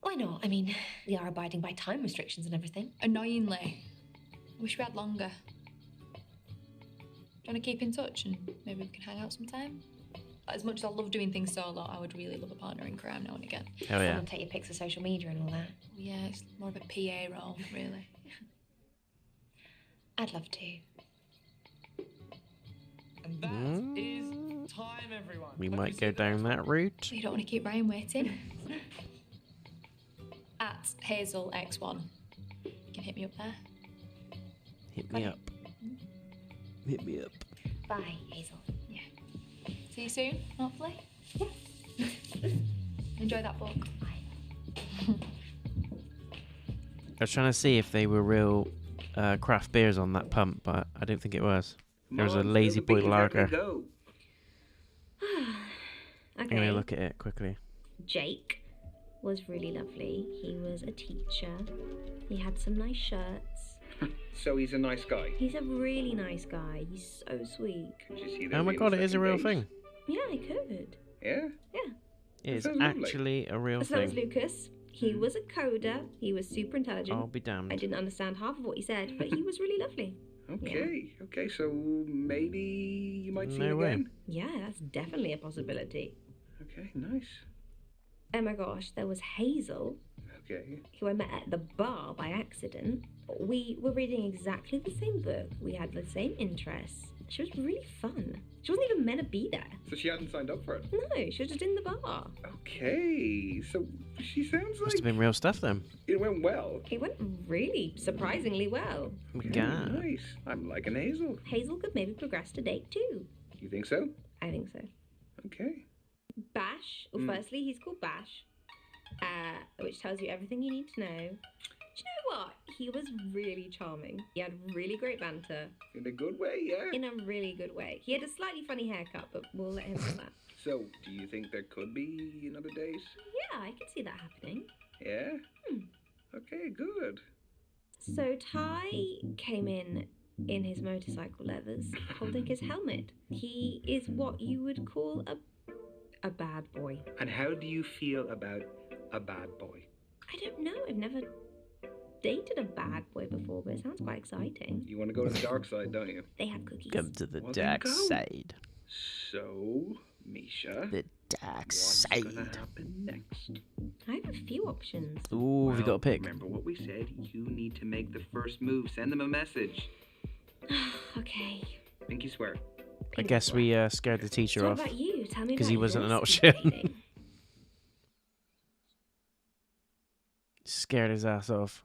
Why not? I mean, we are abiding by time restrictions and everything. Annoyingly. I wish we had longer. Do you want to keep in touch and maybe we can hang out sometime? As much as I love doing things solo, I would really love a partner in crime now and again. Hell yeah. Someone take your pics of social media and all that. Yeah, it's more of a PA role, really. I'd love to. And that is time, everyone. We Hope you might go saved down enough. that route. You don't want to keep Ryan waiting. At Hazel X1. You can hit me up there. Hit me up. Hit me up. Bye, Hazel. Yeah. See you soon, hopefully. Yeah. Enjoy that book. Bye. I was trying to see if they were real craft beers on that pump, but I don't think it was. There's a Come on, lazy spill boy the beans, where can we lager. go? I'm Okay. going to look at it quickly. Jake was really lovely. He was a teacher. He had some nice shirts. So he's a nice guy. He's a really nice guy. He's so sweet. Did you see that Oh my real god, it is a second real date? thing. Yeah, I could. Yeah? Yeah. It is sounds lovely. actually a real So was thing. Lucas. He was a coder. He was super intelligent. I'll be damned. I didn't understand half of what he said, but he was really lovely. Okay, okay, so maybe you might see No him way. again? Yeah, that's definitely a possibility. Okay, nice. Oh my gosh, there was Hazel, Okay. who I met at the bar by accident. We were reading exactly the same book. We had the same interests. She was really fun. She wasn't even meant to be there. So she hadn't signed up for it? No, she was just in the bar. Okay, so she sounds Must like have been real stuff then. it went well. It went really surprisingly well. Oh my Okay, god. nice. I'm liking Hazel. Hazel could maybe progress to date too. You think so? I think so. Okay. Bash, well, firstly, he's called Bash, which tells you everything you need to know. Do you know what? He was really charming. He had really great banter. In a good way, yeah? In a really good way. He had a slightly funny haircut, but we'll let him know that. So, do you think there could be another date? Yeah, I can see that happening. Yeah? Okay, good. So Ty came in his motorcycle leathers, holding his helmet. He is what you would call a bad boy. And how do you feel about a bad boy? I don't know. I've never dated a bad boy before, but it sounds quite exciting. You want to go to the dark side, don't you? They have cookies. Come to the Well, then dark go. side. So, Misha, The dark what's gonna side. happen next? I have a few options. Ooh, have you got a pick? Remember what we said? You need to make the first move. Send them a message. Okay. Pinky swear. I guess we scared the teacher So off. what about you? Tell me about 'Cause he wasn't an your option. speed dating. Scared his ass off.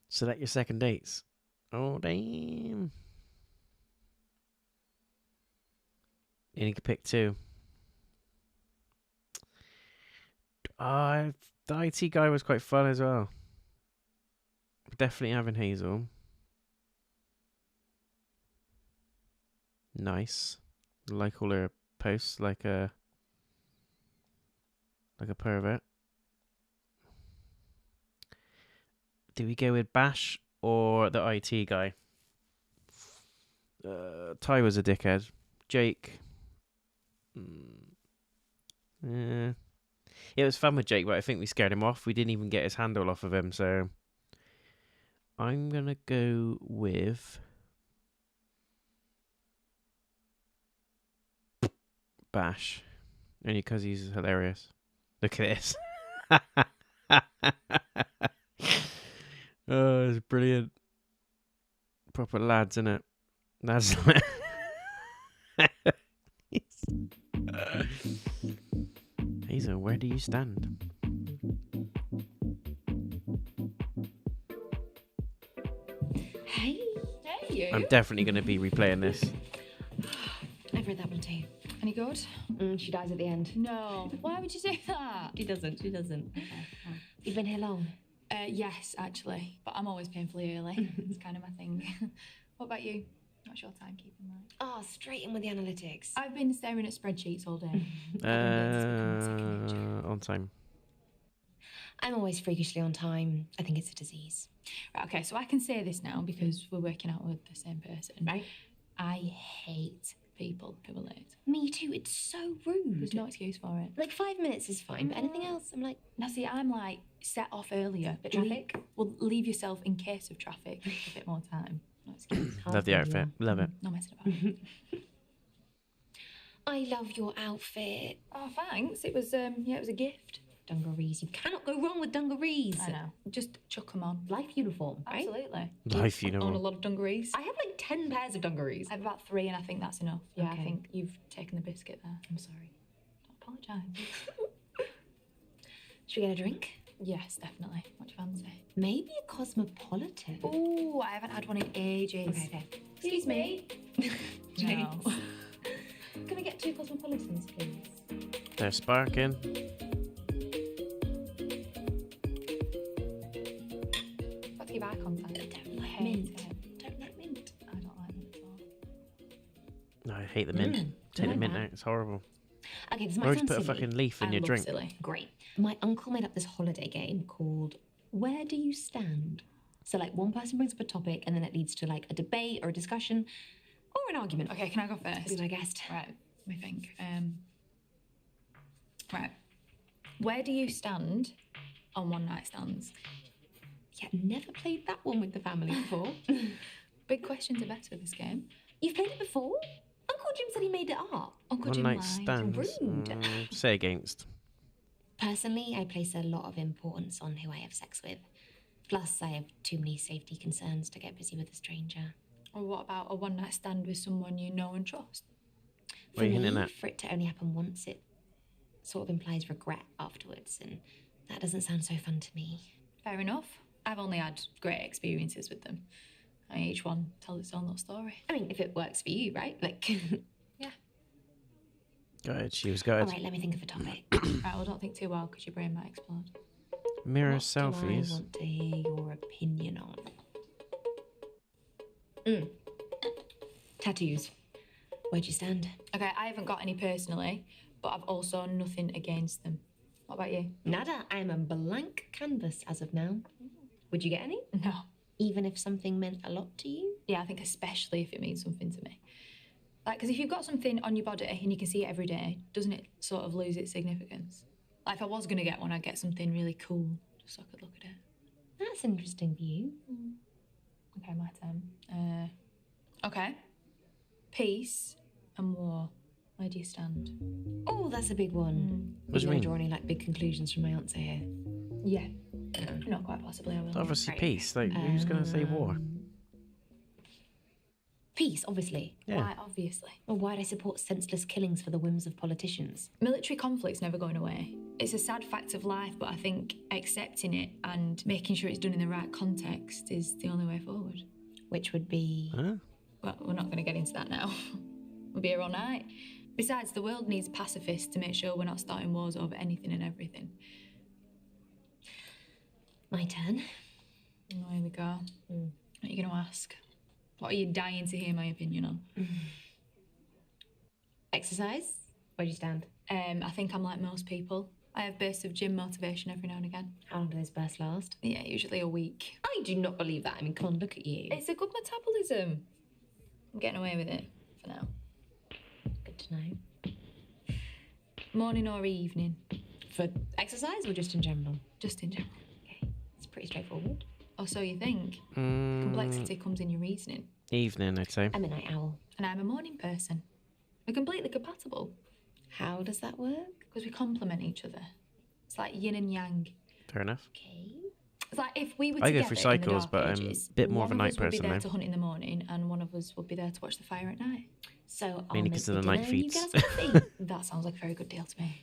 Select your second dates. Oh, damn. And you can pick two. The IT guy was quite fun as well. Definitely having Hazel. Nice. Like all her posts, like a pervert. Do we go with Bash or the IT guy? Ty was a dickhead. Jake. Yeah. It was fun with Jake, but I think we scared him off. We didn't even get his handle off of him, so I'm gonna go with Bash. Only because he's hilarious. Look at this. Oh, it's brilliant. Proper lads, innit? That's Hazel, where do you stand? Hey. Hey, you. I'm definitely going to be replaying this. I've read that one too. Any good? She dies at the end. No. Why would you do that? She doesn't. You've been here long? Yes, actually. But I'm always painfully early. It's kind of my thing. What about you? What's your timekeeping like? Oh, straight in with the analytics. I've been staring at spreadsheets all day. On time. I'm always freakishly on time. I think it's a disease. Right, okay, so I can say this now because we're working out with the same person. Right. I hate people who are late. Me too. It's so rude. There's no excuse for it. Like 5 minutes is fine, but anything else, I'm like, Now, see, I'm like, set off earlier. Bit traffic? Well, leave yourself in case of traffic a bit more time. No excuse. Love the outfit. Love it. No messing about. I love your outfit. Oh, thanks. It was, it was a gift. Dungarees. You cannot go wrong with dungarees. I know. Just chuck them on. Life uniform, right? Absolutely. Life Own a uniform. lot of dungarees. I have like 10 pairs of dungarees. I have about 3 and I think that's enough. Yeah, Okay. I think you've taken the biscuit there. I'm sorry. Don't apologise. Should we get a drink? Yes, definitely. What do you fancy? Maybe a cosmopolitan. Oh, I haven't had one in ages. Okay. Excuse me. No. Can we get 2 cosmopolitans, please? They're sparking. give eye contact. Don't like hate mint. it. Don't like mint. I don't like mint at all. No, I hate the mint. Take the like mint that. out. It's horrible. Okay, this Or might just sound put a silly. fucking leaf in I your love drink. silly. Great. My uncle made up this holiday game called Where Do You Stand? So, like, one person brings up a topic and then it leads to, like, a debate or a discussion or an argument. Okay, can I go first? Be my guest. Right, let me think. Right. Where do you stand on one night stands? Yeah, never played that one with the family before. Big questions are better with this game. You've played it before? Uncle Jim said he made it up. Uncle One Jim night lied. stands. Rude. Say against. Personally, I place a lot of importance on who I have sex with. Plus, I have too many safety concerns to get busy with a stranger. Or what about a one night stand with someone you know and trust? What are you For hinting me, at? for it to only happen once, it sort of implies regret afterwards, and that doesn't sound so fun to me. Fair enough. I've only had great experiences with them. Each one tells its own little story. I mean, if it works for you, right? Like, Yeah. Go ahead, she was all good. right, let me think of a topic. Right, well, don't think too well because your brain might explode. Mirror What do I selfies. want to hear your opinion on? Tattoos. Where'd you stand? Okay, I haven't got any personally, but I've also nothing against them. What about you? Nada. I'm a blank canvas as of now. Would you get any? No. Even if something meant a lot to you? Yeah, I think especially if it means something to me. Like, because if you've got something on your body and you can see it every day, doesn't it sort of lose its significance? Like, if I was going to get one, I'd get something really cool just so I could look at it. That's an interesting view. Okay, my turn. Okay. Peace and war. Where do you stand? Oh, that's a big one. What do you Are mean? gonna draw any like big conclusions from my answer here? Yeah. Not quite possibly, I will. It's obviously Right. peace. Like, who's going to say war? Peace, obviously. Yeah. Why, obviously. Well, why'd I support senseless killings for the whims of politicians? Military conflict's never going away. It's a sad fact of life, but I think accepting it and making sure it's done in the right context is the only way forward. Which would be... Huh? Well, we're not going to get into that now. We'll be here all night. Besides, the world needs pacifists to make sure we're not starting wars over anything and everything. My turn. Oh, here we go. What are you going to ask? What are you dying to hear my opinion on? Exercise? Where do you stand? I think I'm like most people. I have bursts of gym motivation every now and again. How long do those bursts last? Yeah, usually a week. I do not believe that. I mean, come on, look at you. It's a good metabolism. I'm getting away with it for now. Good to know. Morning or evening? For exercise or just in general? Just in general. Okay, it's pretty straightforward. Or so you think. Complexity comes in your reasoning. Evening, I'd say. I'm a night owl. And I'm a morning person. We're completely compatible. How does that work? Because we complement each other. It's like yin and yang. Fair enough. Okay. It's like if we were I go together through in the cycles, Dark but I'm Ages, a bit more of a one night us would person be there now. to hunt in the morning and one of us would be there to watch the fire at night. So I'll Mainly make 'cause the of the night dinner and you feeds. get us coffee. That sounds like a very good deal to me.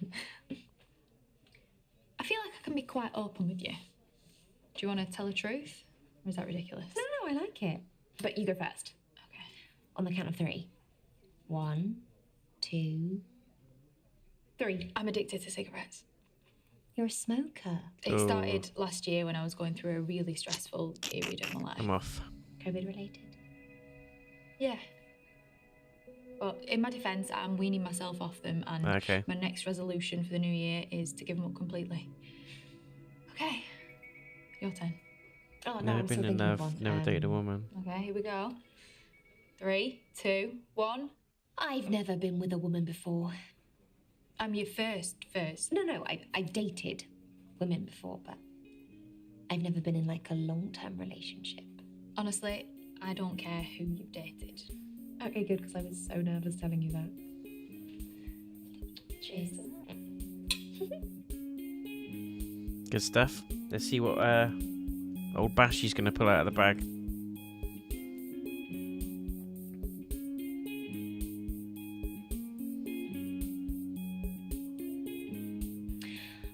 I feel like I can be quite open with you. Do you want to tell the truth? Or is that ridiculous? No, I like it. But you go first. Okay. On the count of 3. 1, 2, 3. I'm addicted to cigarettes. You're a smoker. It started last year when I was going through a really stressful period of my life. I'm off. COVID related? Yeah. But in my defence, I'm weaning myself off them, and Okay. my next resolution for the new year is to give them up completely. Okay. Your turn. Oh, no, Never I'm still been in thinking of love, one. never dated a woman. Okay, here we go. 3, 2, 1. I've never been with a woman before. I'm your first. No, I've dated women before, but I've never been in like a long-term relationship. Honestly, I don't care who you've dated. Okay, good, because I was so nervous telling you that. Cheers. Good stuff. Let's see what old Bashy's going to pull out of the bag.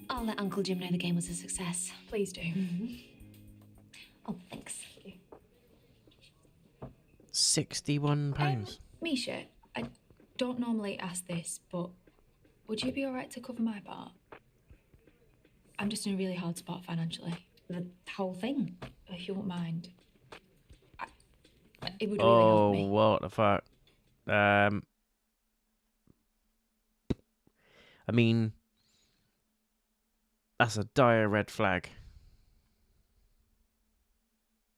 I'll let Uncle Jim know the game was a success. Please do. Oh, thanks. £61. Misha, I don't normally ask this, but would you be alright to cover my part? I'm just in a really hard spot financially. The whole thing. if you won't mind. It would really help me. What the fuck? I mean, that's a dire red flag.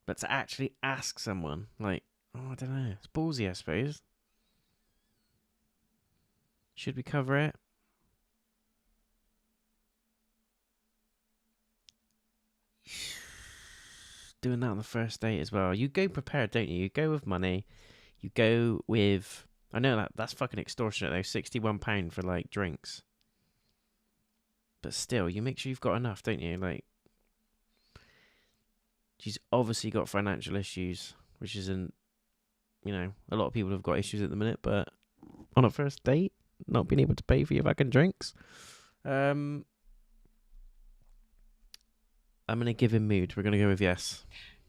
But to actually ask someone, like, I don't know, it's ballsy, I suppose. Should we cover it? Doing that on the first date as well. You go prepared, don't you? You go with money. You go with... I know that's fucking extortionate though. £61 for like drinks. But still, you make sure you've got enough, don't you? Like, she's obviously got financial issues, which isn't, a lot of people have got issues at the minute, but on a first date, not being able to pay for your fucking drinks. I'm going to give him mood. We're going to go with yes.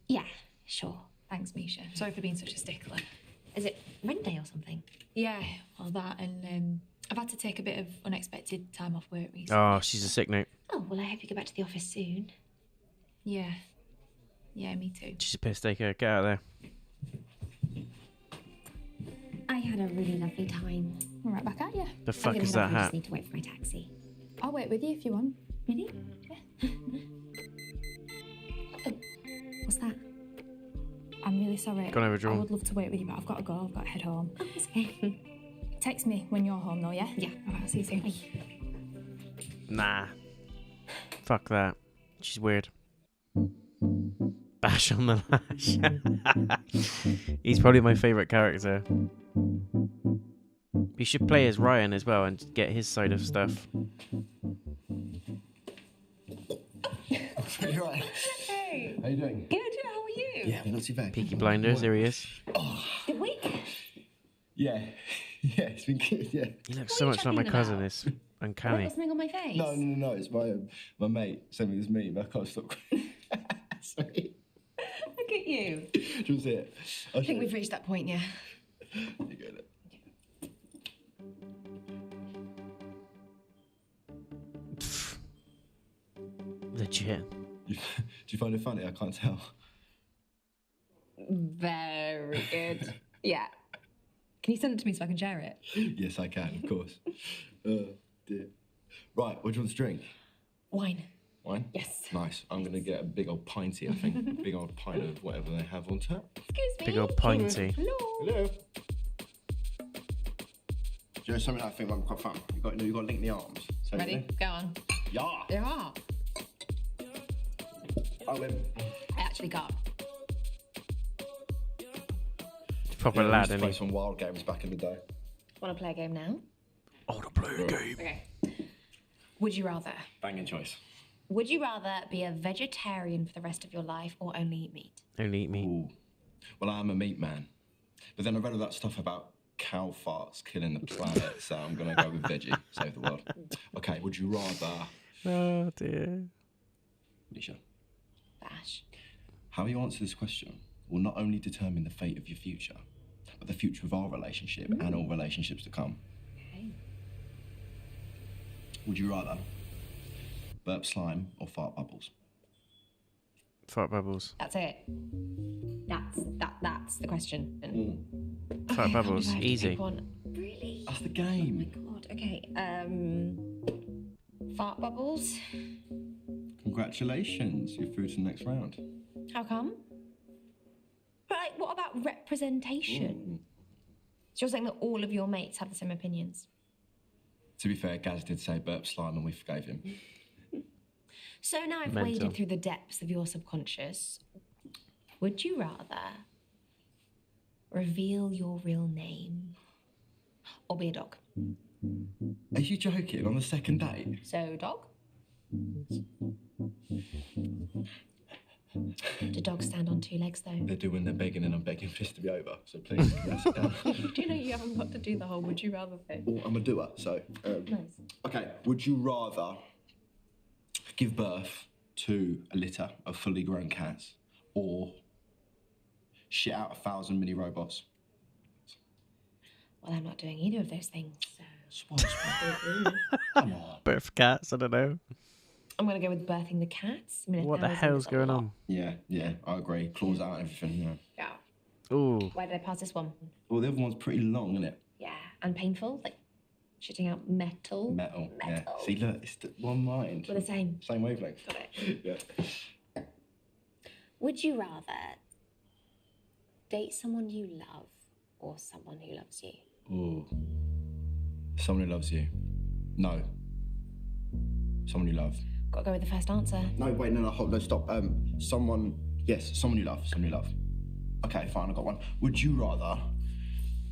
Yeah, sure. Thanks, Misha. Sorry for being such a stickler. Is it rent day or something? Yeah, well, that, and I've had to take a bit of unexpected time off work recently. Oh, she's a sick note. Oh, well, I hope you get back to the office soon. Yeah. Yeah, me too. She's a piss taker. Get out of there. I had a really lovely time. I'm right back at you. The fuck is that I hat? just need to wait for my taxi. I'll wait with you if you want. Really? Yeah. Oh, what's that? I'm really sorry. Gone over, I Drawn. would love to wait with you, but I've got to go. I've got to head home. Oh, it's okay. Text me when you're home, though, yeah? Yeah. All right, I'll see you soon. Bye. Nah. Fuck that. She's weird. Bash on the lash. He's probably my favourite character. We should play as Ryan as well and get his side of stuff. You're right. Hey. How you doing? Good, how are you? Yeah, not too bad. Peaky Blinders, there he is. Good week? Yeah. Yeah, it's been good, yeah. He looks What so are you much like my chatting cousin. about? It's Have I uncanny. got something on my face? No. It's my mate sent me this meme. I can't stop. Sorry. Look at you. Do you want to see it? I think we've reached that point, yeah. You go, look. Legit. Do you find it funny? I can't tell. Very good. Yeah. Can you send it to me so I can share it? Yes, I can, of course. Dear. Right, what do you want to drink? Wine. Wine? Yes. Nice. I'm going to get a big old pinty, I think. Big old pint of whatever they have on tap. Excuse me. Big old pinty. Hello. Hello. Do you know something I think might be quite fun? You got to link the arms. So Ready? Go on. Yeah. Yeah. I win. I actually got. Proper I lad, used to isn't play he? some wild games back in the day. Want to play a game now? I want to play a game. Okay. Would you rather? Banging choice. Would you rather be a vegetarian for the rest of your life or only eat meat? Only eat meat. Ooh. Well, I am a meat man. But then I read all that stuff about cow farts killing the planet, so I'm going to go with veggie, save the world. Okay, would you rather... Oh, dear. Misha, Bash. how you answer this question will not only determine the fate of your future, but the future of our relationship and all relationships to come. Okay. Would you rather burp slime or fart bubbles? Fart bubbles. That's it. That's the question. And Fart I bubbles. have to Easy. pick one. Really? That's the Oh my game. god. Okay. Fart bubbles. Congratulations, you're through to the next round. How come? But like, what about representation? So you're saying that all of your mates have the same opinions? To be fair, Gaz did say burp slime and we forgave him. So now I've Mental. waded through the depths of your subconscious. Would you rather reveal your real name or be a dog? Are you joking? On the second date? So, dog? Do dogs stand on two legs, though? They do when they're begging, and I'm begging for this to be over. So please, can I sit down? Do you know you haven't got to do the whole would you rather thing? Well, I'm a doer, so... Nice. Okay, would you rather give birth to a litter of fully grown cats or shit out 1,000 mini robots? Well, I'm not doing either of those things, so... Swan. Come on. Birth cats, I don't know. I'm going to go with birthing the cats. I mean, What the 1,000 hell's is a going lot. on? Yeah, I agree. Claws out and everything, yeah. Yeah. Ooh. Why did I pass this one? Well, the other one's pretty long, isn't it? Yeah. And painful, like shitting out metal. Metal. Yeah. See, look, it's the one mind. We're the same. Same wavelength. Got it. Yeah. Would you rather date someone you love or someone who loves you? Ooh. Someone who loves you. No. Someone you love. Got to go with the first answer. No, wait, no, hold on, stop. Someone you love, someone you love. Okay, fine, I got one. Would you rather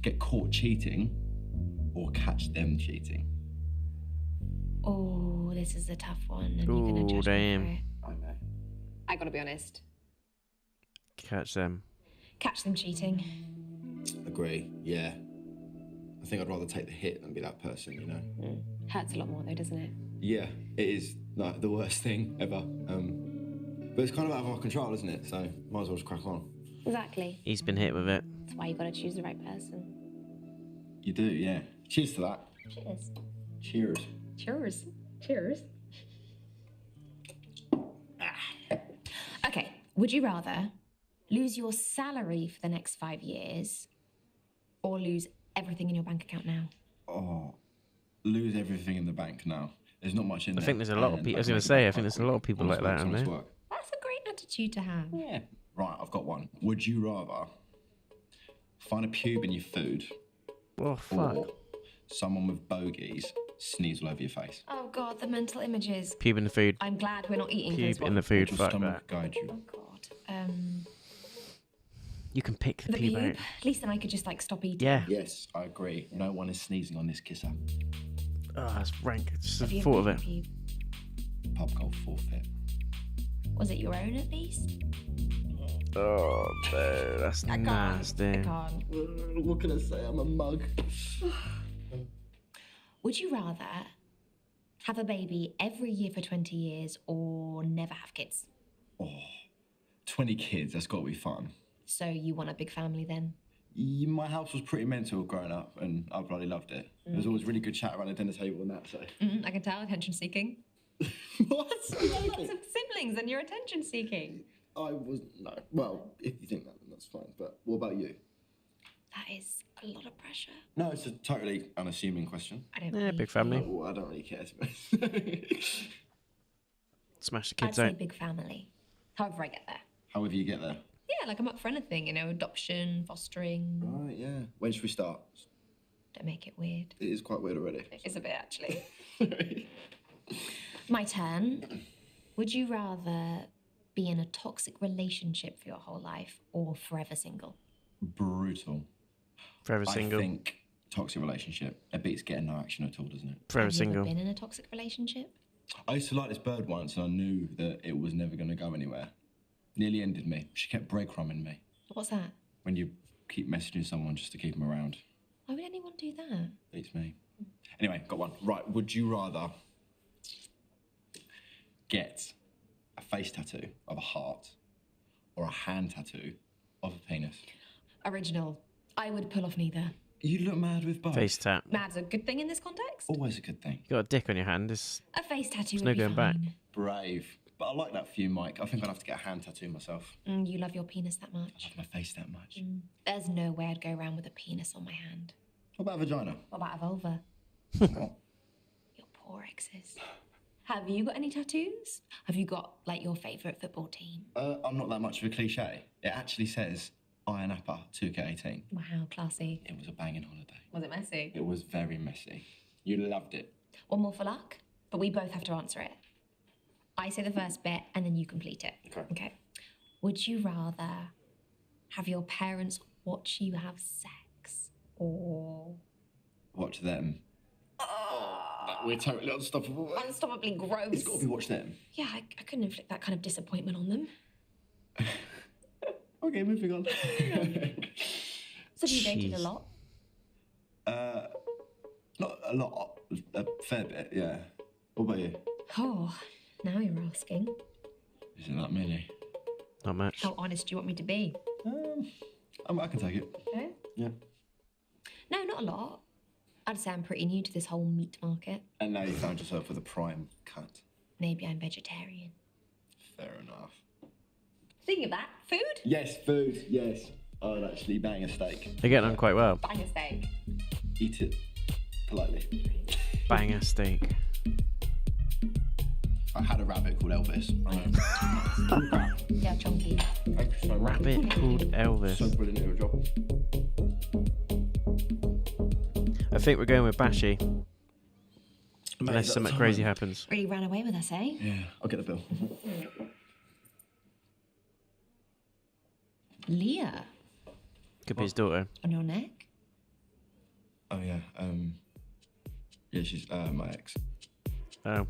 get caught cheating or catch them cheating? Oh, this is a tough one. And you're going to judge damn. me I know. I got to be honest. Catch them. Catch them cheating. Agree, yeah. I think I'd rather take the hit than be that person, you know? Hurts a lot more though, doesn't it? Yeah, it is like the worst thing ever. But it's kind of out of our control, isn't it? So might as well just crack on. Exactly. He's been hit with it. That's why you got to choose the right person. You do, yeah. Cheers to that. Cheers. Cheers. Cheers. Cheers. Okay, would you rather lose your salary for the next 5 years or lose everything in your bank account now? Oh, lose everything in the bank now. There's not much in I there. think there's a lot of people. I was going to say, I think there's a lot of people like that, aren't there? That's a great attitude to have. Yeah. Right, I've got one. Would you rather find a pube in your food Oh, fuck. or someone with bogies sneeze all over your face? Oh God, the mental images. Pube in the food. I'm glad we're not eating this Pube one. in the food. Your Fuck stomach that. guide you. Oh God. You can pick the The pube pube. out. At least then I could just like stop eating. Yeah. Yes, I agree. No one is sneezing on this kisser. Oh, that's rank. Just the Have you thought of ever it. eaten pube? Pub goal forfeit. Was it your own at least? Oh, no, that's I nasty. can't. What can I say? I'm a mug. Would you rather have a baby every year for 20 years or never have kids? Oh, 20 kids, that's got to be fun. So you want a big family then? My house was pretty mental growing up, and I bloody loved it. There was always really good chat around the dinner table and that, so. I can tell, attention seeking. What? Lots of siblings and you're attention seeking. I was, no. Well, if you think that, then that's fine. But what about you? That is a lot of pressure. No, it's a totally unassuming question. I don't Yeah, believe big family. No, well, I don't really care, to be honest. Smash the I'd kids say out. big family. However I get there. However you get there. Yeah, like I'm up for anything, you know, adoption, fostering. Right, yeah. When should we start? Don't make it weird. It is quite weird already. It is a bit, actually. My turn. Would you rather be in a toxic relationship for your whole life or forever single? Brutal. Forever single. I think toxic relationship. It beats getting no action at all, doesn't it? Forever Have you single. ever been in a toxic relationship? I used to like this bird once, and I knew that it was never going to go anywhere. Nearly ended me. She kept breadcrumbing me. What's that? When you keep messaging someone just to keep them around. Why would anyone do that? Beats me. Anyway, got one. Right, would you rather get a face tattoo of a heart or a hand tattoo of a penis? Original. I would pull off neither. You look mad with both. Face tap. Mad's a good thing in this context. Always a good thing. You got a dick on your hand. It's A face tattoo There's would no be going back. fine. Brave. But I like that for you, Mike. I think I'd have to get a hand tattoo myself. You love your penis that I much. love my face that much. There's no way I'd go around with a penis on my hand. What about a vagina? What about a vulva? Your poor exes. Have you got any tattoos? Have you got, like, your favourite football team? I'm not that much of a cliche. It actually says Iron Appa 2K18. Wow, classy. It was a banging holiday. Was it messy? It was very messy. You loved it. One more for luck, but we both have to answer it. I say the first bit and then you complete it. Okay. Would you rather have your parents watch you have sex or... Watch them. We're totally unstoppable. Unstoppably gross. It's got to be watch them. Yeah, I couldn't inflict that kind of disappointment on them. Okay, moving on. So have you dated a lot? Not a lot, a fair bit, yeah. What about you? Oh, now you're asking. Isn't that many? not much. How honest do you want me to be? I can take it. Okay. Yeah. No, not a lot. I'd say I'm pretty new to this whole meat market. And now you found yourself with a prime cut. maybe I'm vegetarian. Fair enough. Speaking of that, food? Yes, food, yes. I'd actually bang a steak. They're getting on quite well. Bang a steak. Eat it politely. Bang a steak. I had a rabbit called Elvis. Yeah, chunky. Rabbit called Elvis. So brilliant at your job. I think we're going with Bashy. Mate, Unless that something time. crazy happens. Really ran away with us, eh? Yeah, I'll get the bill. Leah. Could be his daughter. On your neck? Oh yeah, yeah, she's my ex. Oh.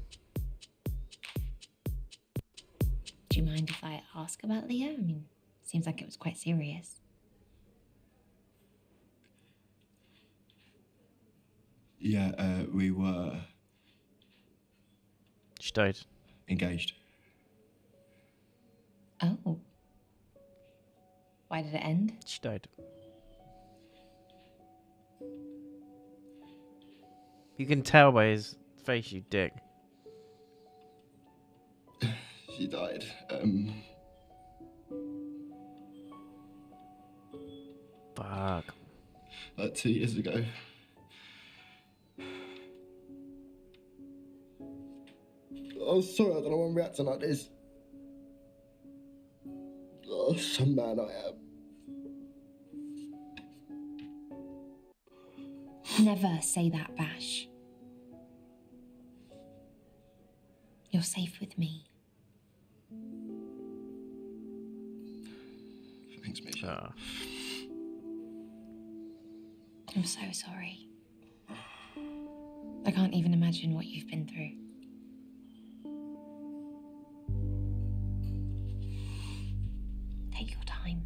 Do you mind if I ask about Leah? I mean, seems like it was quite serious. Yeah, we were She died. engaged. Oh. Why did it end? She died. You can tell by his face, you dick. She died. Fuck. Like 2 years ago. Oh, sorry, I don't know why I'm reacting like this. Oh, some man I am. Never say that, Bash. You're safe with me. Thanks, Misha. I'm so sorry. I can't even imagine what you've been through. Take your time.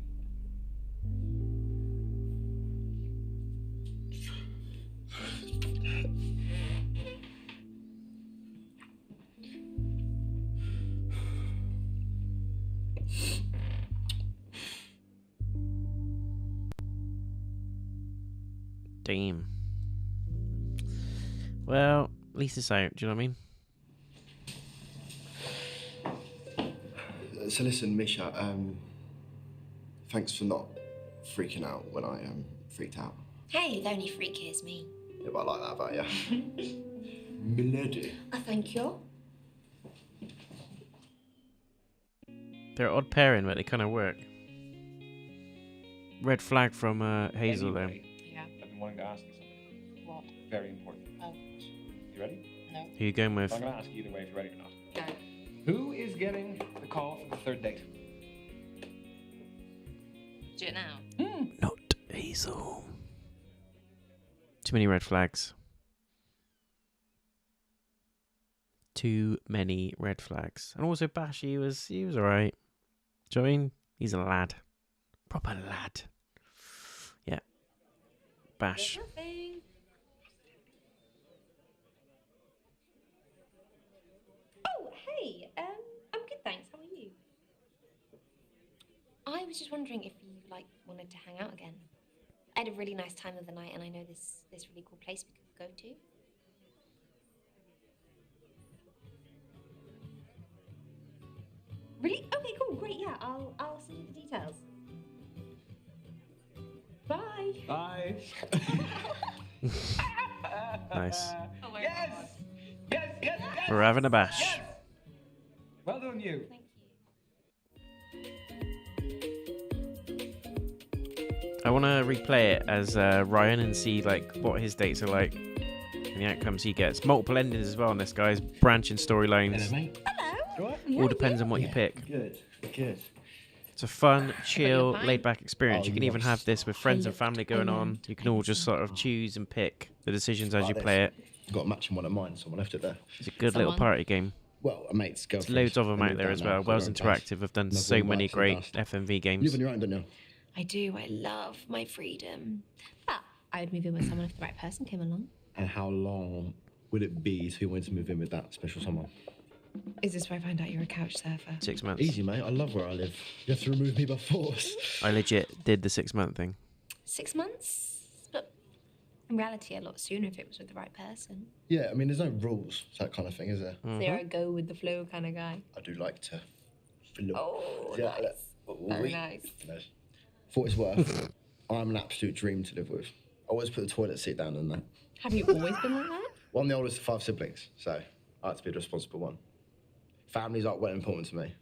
Damn. Well, at least it's out, do you know what I mean? So listen, Misha, thanks for not freaking out when I freaked out. Hey, the only freak here's me. Yeah, but I like that about you. Milady. Thank you. They're an odd pairing, but they kind of work. Red flag from Hazel, though. Yeah. I've been wanting to ask you something. What? Very important. Oh. You ready? No. Who you going with? I'm going to ask you either way if you're ready or not. Go. Who is getting the call for the third date? Do it now. Not Hazel. Too many red flags. Too many red flags. And also Bash, he was alright. Do you know what I mean? He's a lad. Proper lad. Yeah. Bash. Nothing. Oh, hey. I'm good, thanks. How are you? I was just wondering if you wanted to hang out again. I had a really nice time the other night, and I know this really cool place we could go to. Really? Okay, cool, great. Yeah, I'll send you the details. Bye. Bye. Nice. Oh my Yes! God. Yes, yes, yes! We're having a bash. Yes! Well done, you. Thank you. I want to replay it as Ryan and see what his dates are like and the outcomes he gets. Multiple endings as well on this, guys. Branching storylines. Hello, mate. Hello. All depends on what you pick. Good, good. It's a fun, chill, fine. laid-back experience. Oh, You can you even are have this with friends and looked family going on. brilliant. You can all just sort of choose and pick the decisions as you play it. Got a matching one of mine, someone left it there. It's a good little Someone. party game. Well, a mate's There's girlfriend. loads of them They out moved there out as now, well. got Wells their own place. Interactive have done Another so one many bites the great dust. FMV You games. live on your own, don't you? I do. I love my freedom. But I would move in with someone if the right person came along. And how long would it be to want to move in with that special someone? Is this where I find out you're a couch surfer? 6 months. Easy, mate. I love where I live. You have to remove me by force. I legit did the 6 month thing. 6 months? But In reality, a lot sooner if it was with the right person. Yeah, I mean, there's no rules, that kind of thing, is there? So you're a go with the flow kind of guy. I do like to flow. Oh, Yeah, nice. Very nice. For what it's worth, I'm an absolute dream to live with. I always put the toilet seat down and that. Have you always been like that? Well, I'm the oldest of 5 siblings, so I like to be the responsible one. Families are well important to me.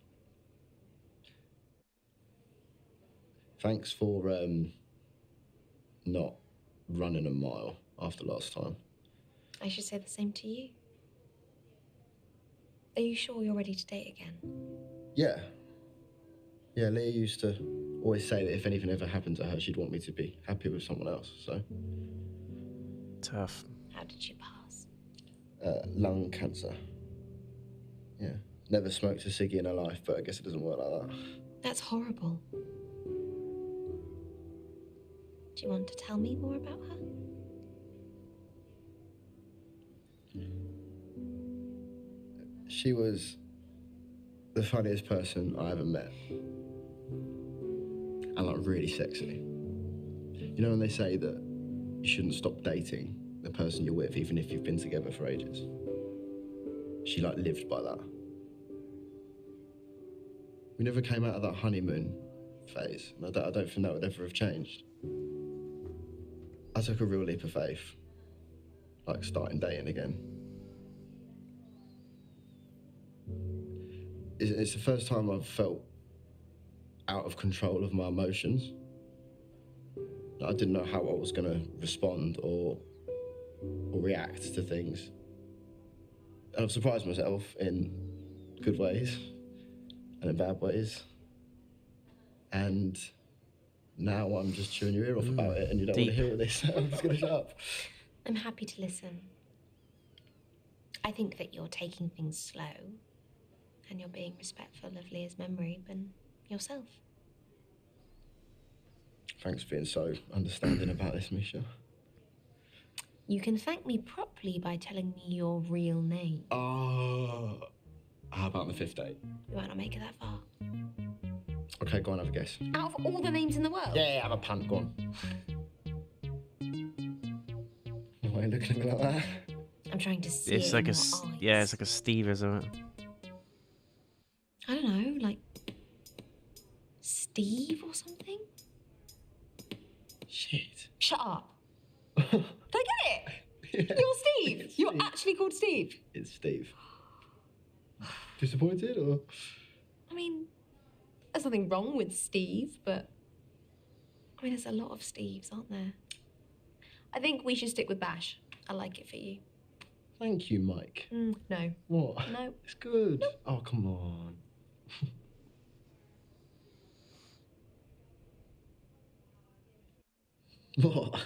Thanks for not running a mile after last time. I should say the same to you. Are you sure you're ready to date again? Yeah. Yeah, Leah used to always say that if anything ever happened to her, she'd want me to be happy with someone else, so... Tough. How did she pass? Lung cancer. Yeah. Never smoked a ciggy in her life, but I guess it doesn't work like that. That's horrible. Do you want to tell me more about her? She was the funniest person I ever met. And like really sexy. You know when they say that you shouldn't stop dating the person you're with even if you've been together for ages? She like lived by that. We never came out of that honeymoon phase. And I don't think that would ever have changed. I took a real leap of faith. Like starting dating again. It's the first time I've felt out of control of my emotions. I didn't know how I was going to respond or react to things. And I've surprised myself in good ways and in bad ways. And now I'm just chewing your ear off about it and you don't want to hear all this, so I'm just going to shut up. I'm happy to listen. I think that you're taking things slow and you're being respectful of Leah's memory and yourself. Thanks for being so understanding about this, Misha. You can thank me properly by telling me your real name. Oh, how about on the 5th date? We might not make it that far. Okay, go on, have a guess. Out of all the names in the world? Yeah, have a punt, go on. Why are you looking at me like that? I'm trying to see It's it like in a your eyes. yeah, it's like a Steve, isn't it? I don't know, like Steve or something? Shit. Shut up. Did I get it? Yeah. You're Steve. You're actually called Steve. It's Steve. Disappointed or? I mean, there's nothing wrong with Steve, but I mean, there's a lot of Steves, aren't there? I think we should stick with Bash. I like it for you. Thank you, Mike. No. What? No. It's good. Nope. Oh, come on. What?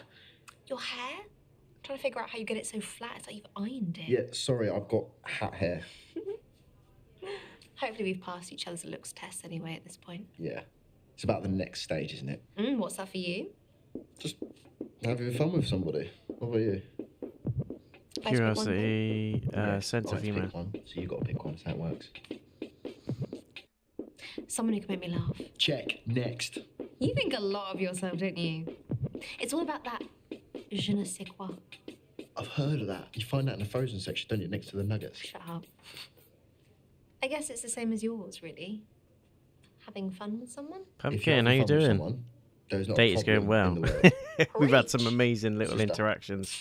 Your hair? I'm trying to figure out how you get it so flat. It's like you've ironed it. Yeah, sorry, I've got hat hair. Hopefully we've passed each other's looks tests anyway at this point. Yeah. It's about the next stage, isn't it? What's that for you? Just having fun with somebody. What about you? Curiosity, Yeah, sense I of have to humour. pick one, so you've got to pick one, that's how it works. Someone who can make me laugh. Check. Next. You think a lot of yourself, don't you? It's all about that je ne sais quoi. I've heard of that. You find that in the frozen section, don't you, next to the nuggets? Shut up. I guess it's the same as yours, really. Having fun with someone? Pumpkin, how you doing? Date is going well. We've had some amazing little interactions.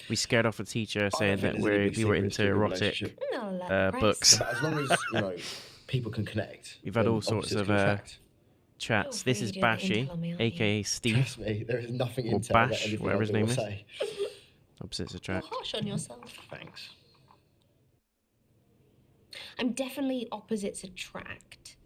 We scared off a teacher saying that we were into erotic books. But as long as, you know, people can connect. We've had then all sorts opposites of can attract. chats. This is Bashy, aka Steve. Trust me, there is nothing or in tell that Bash, anything whatever his I name will is. say. Opposites You're attract. harsh on yourself. Thanks. I'm definitely opposites attract.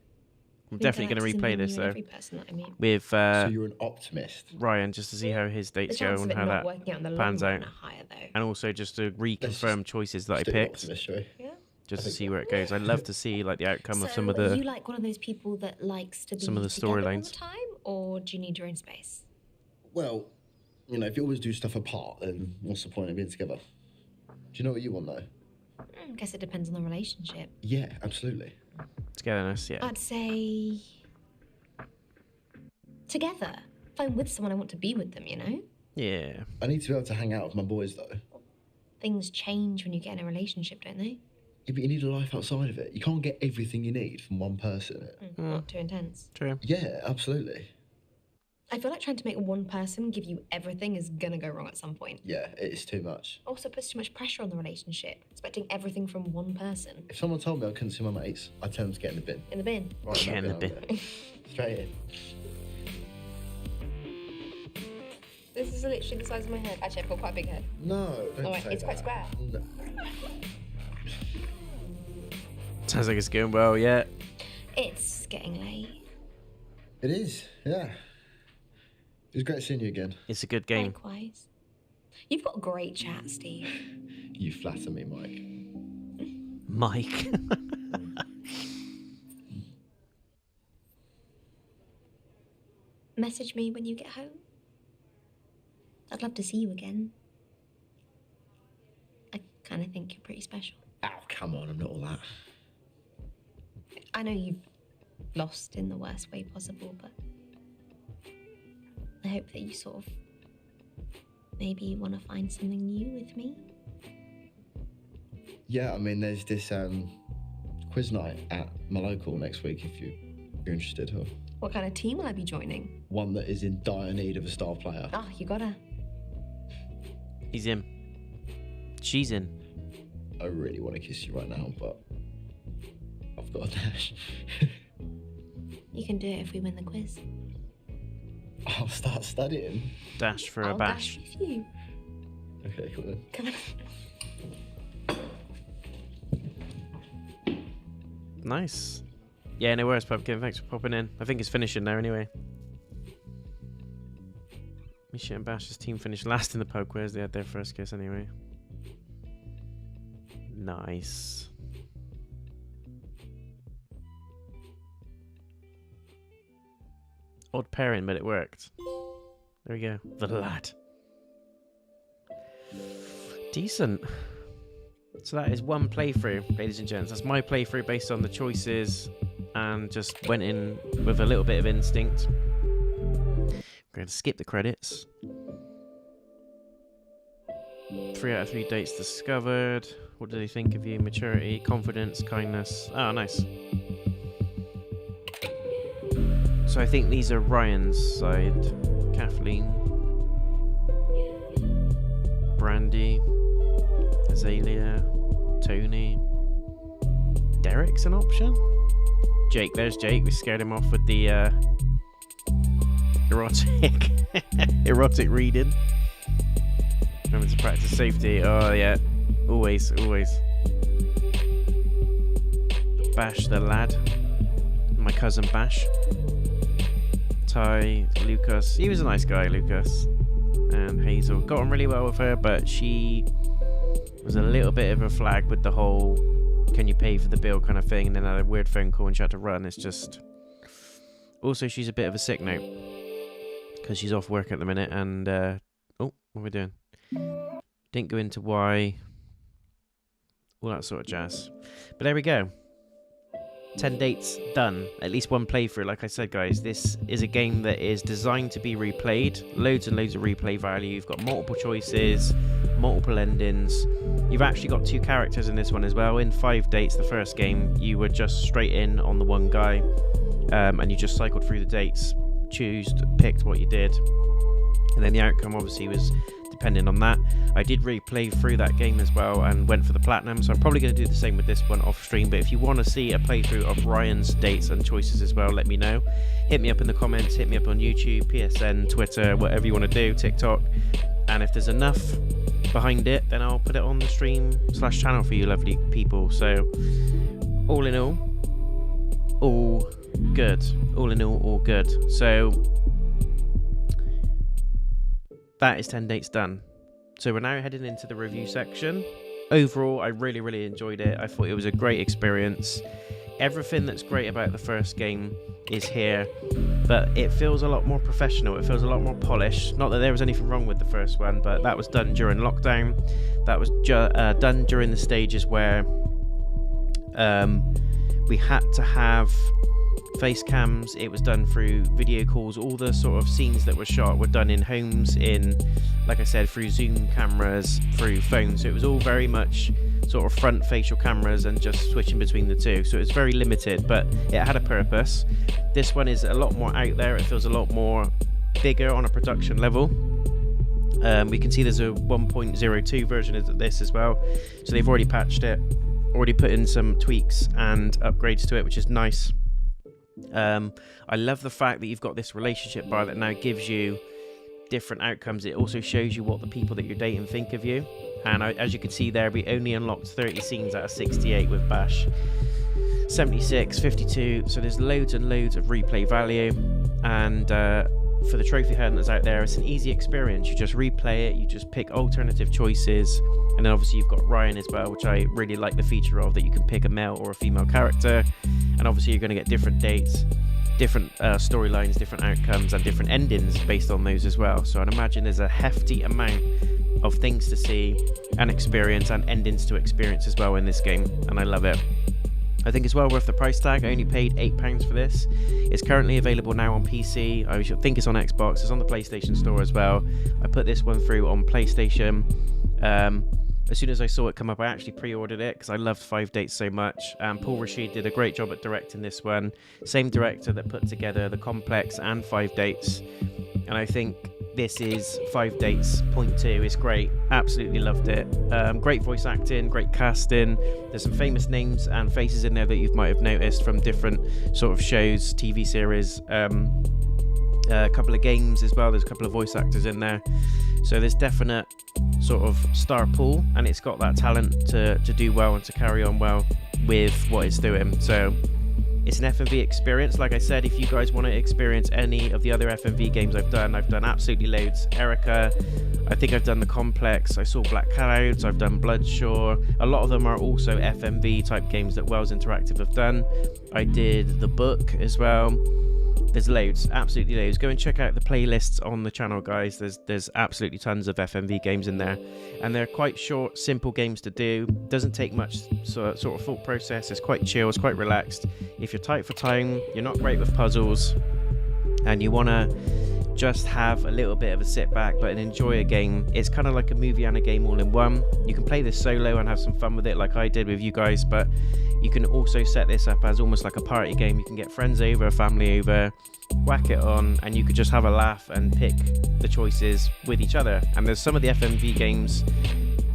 I'm I think definitely I going like to to replay see this you in though. every person that I meet. With So you're an optimist. Ryan, just to see how his dates go chance and of it how not that working out in the long pans run out. are higher, though. And also just to reconfirm choices that I Stick with picked. optimist, shall we? Yeah. Just to see where it goes. I'd love to see like the outcome of some of Are the you like one of those people that likes to be some of the together all storylines. the time, or do you need your own space? Well, you know, if you always do stuff apart, then what's the point of being together? Do you know what you want, though? I guess it depends on the relationship. Yeah, absolutely. togetherness. Yeah. I'd say together. If I'm with someone, I want to be with them, you know? Yeah. I need to be able to hang out with my boys, though. Things change when you get in a relationship, don't they? Yeah, but you need a life outside of it. You can't get everything you need from one person. Not too intense. True. Yeah, absolutely. I feel like trying to make one person give you everything is gonna go wrong at some point. Yeah, it is too much. Also puts too much pressure on the relationship, expecting everything from one person. If someone told me I couldn't see my mates, I'd tell them to get in the bin. In the bin. Right, Get in the bin. Straight in. This is literally the size of my head. Actually, I've got quite a big head. No, don't Oh, wait, say it's quite that. square. No. Sounds like it's going well, yeah. It's getting late. It is, yeah. It was great seeing you again. It's a good game. Likewise. You've got great chat, Steve. You flatter me, Mike. Mike. Message me when you get home. I'd love to see you again. I kind of think you're pretty special. Oh, come on, I'm not all that. I know you've lost in the worst way possible, but I hope that you sort of maybe want to find something new with me. Yeah, I mean, there's this quiz night at my local next week if you're interested. Or What kind of team will I be joining? one that is in dire need of a star player. Ah, you gotta. He's in. She's in. I really want to kiss you right now, but I've got a dash. You can do it if we win the quiz. I'll start studying. Dash for a I'll bash. dash with you. Okay, cool then. Come on. Nice. Yeah, no worries, Pumpkin. Thanks for popping in. I think it's finishing now anyway. Misha and Bash's team finished last in the pub quiz. They had their first kiss anyway. Nice. Odd pairing, but it worked. There we go. The lad. Decent. So that is one playthrough, ladies and gents. That's my playthrough based on the choices and just went in with a little bit of instinct. I'm going to skip the credits. 3 out of 3 dates discovered. What do they think of you? Maturity, confidence, kindness. Oh, nice. So I think these are Ryan's side. Kathleen. Brandy. Azalea. Tony. Derek's an option? Jake, there's Jake. We scared him off with the erotic reading. Remember to practice safety. Oh yeah, always. Bash the lad, my cousin Bash. Ty, Lucas. He was a nice guy, Lucas. And Hazel. Got on really well with her, but she was a little bit of a flag with the whole "can you pay for the bill" kind of thing, and then had a weird phone call and she had to run. It's just. Also, she's a bit of a sick note because she's off work at the minute, and oh, what are we doing? Didn't go into why, all that sort of jazz. But there we go. 10 dates done. At least one playthrough. Like I said, guys, this is a game that is designed to be replayed. Loads and loads of replay value. You've got multiple choices, multiple endings. You've actually got 2 characters in this one as well. In 5 dates, the first game, you were just straight in on the one guy, and you just cycled through the dates, picked what you did, and then the outcome obviously was depending on that. I did replay through that game as well and went for the platinum, so I'm probably going to do the same with this one off stream. But if you want to see a playthrough of Ryan's dates and choices as well, let me know. Hit me up in the comments, hit me up on YouTube, PSN, Twitter, whatever you want to do, TikTok, and if there's enough behind it, then I'll put it on the stream/channel for you lovely people. So all in all good. All in all good. So that is 10 dates done. So we're now heading into the review section. Overall, I really enjoyed it. I thought it was a great experience. Everything that's great about the first game is here, but it feels a lot more professional. It feels a lot more polished. Not that there was anything wrong with the first one, but that was done during lockdown. That was done during the stages where we had to have face cams, it was done through video calls. All the sort of scenes that were shot were done in homes, in, like I said, through Zoom cameras, through phones. So it was all very much sort of front facial cameras and just switching between the two. So it was very limited, but it had a purpose. This one is a lot more out there. It feels a lot more bigger on a production level. We can see there's a 1.02 version of this as well. So they've already patched it, already put in some tweaks and upgrades to it, which is nice. I love the fact that you've got this relationship bar that now gives you different outcomes. It also shows you what the people that you're dating think of you. And as you can see there, we only unlocked 30 scenes out of 68 with Bash. 76, 52, so there's loads and loads of replay value. And for the trophy hunters out there, it's an easy experience. You just replay it, you just pick alternative choices. And then obviously you've got Ryan as well, which I really like the feature of, that you can pick a male or a female character. And obviously you're going to get different dates, different storylines, different outcomes, and different endings based on those as well. So I'd imagine there's a hefty amount of things to see and experience, and endings to experience as well in this game, and I love it. I think it's well worth the price tag. I only paid £8 for this. It's currently available now on PC. I think it's on Xbox. It's on the PlayStation Store as well. I put this one through on PlayStation. As soon as I saw it come up, I actually pre-ordered it because I loved 5 Dates so much. Paul Rashid did a great job at directing this one. Same director that put together The Complex and 5 Dates. And I think this is 5 Dates point 2. It's great. Absolutely loved it. Great voice acting, great casting. There's some famous names and faces in there that you might have noticed from different sort of shows, TV series, a couple of games as well. There's a couple of voice actors in there. So there's definite sort of star pool, and it's got that talent to do well and to carry on well with what it's doing. So it's an FMV experience. Like I said, if you guys want to experience any of the other FMV games I've done absolutely loads. Erica, I think I've done The Complex, I saw Black Clouds, I've done Bloodshaw. A lot of them are also FMV type games that Wells Interactive have done. I did The Book as well. There's loads, absolutely loads. Go and check out the playlists on the channel, guys. There's absolutely tons of FMV games in there, and they're quite short, simple games to do. Doesn't take much sort of thought process. It's quite chill, it's quite relaxed. If you're tight for time, you're not great with puzzles, and you want to just have a little bit of a sit back but enjoy a game, it's kind of like a movie and a game all in one. You can play this solo and have some fun with it like I did with you guys, but you can also set this up as almost like a party game. You can get friends over, family over, whack it on, and you could just have a laugh and pick the choices with each other. And there's some of the FMV games,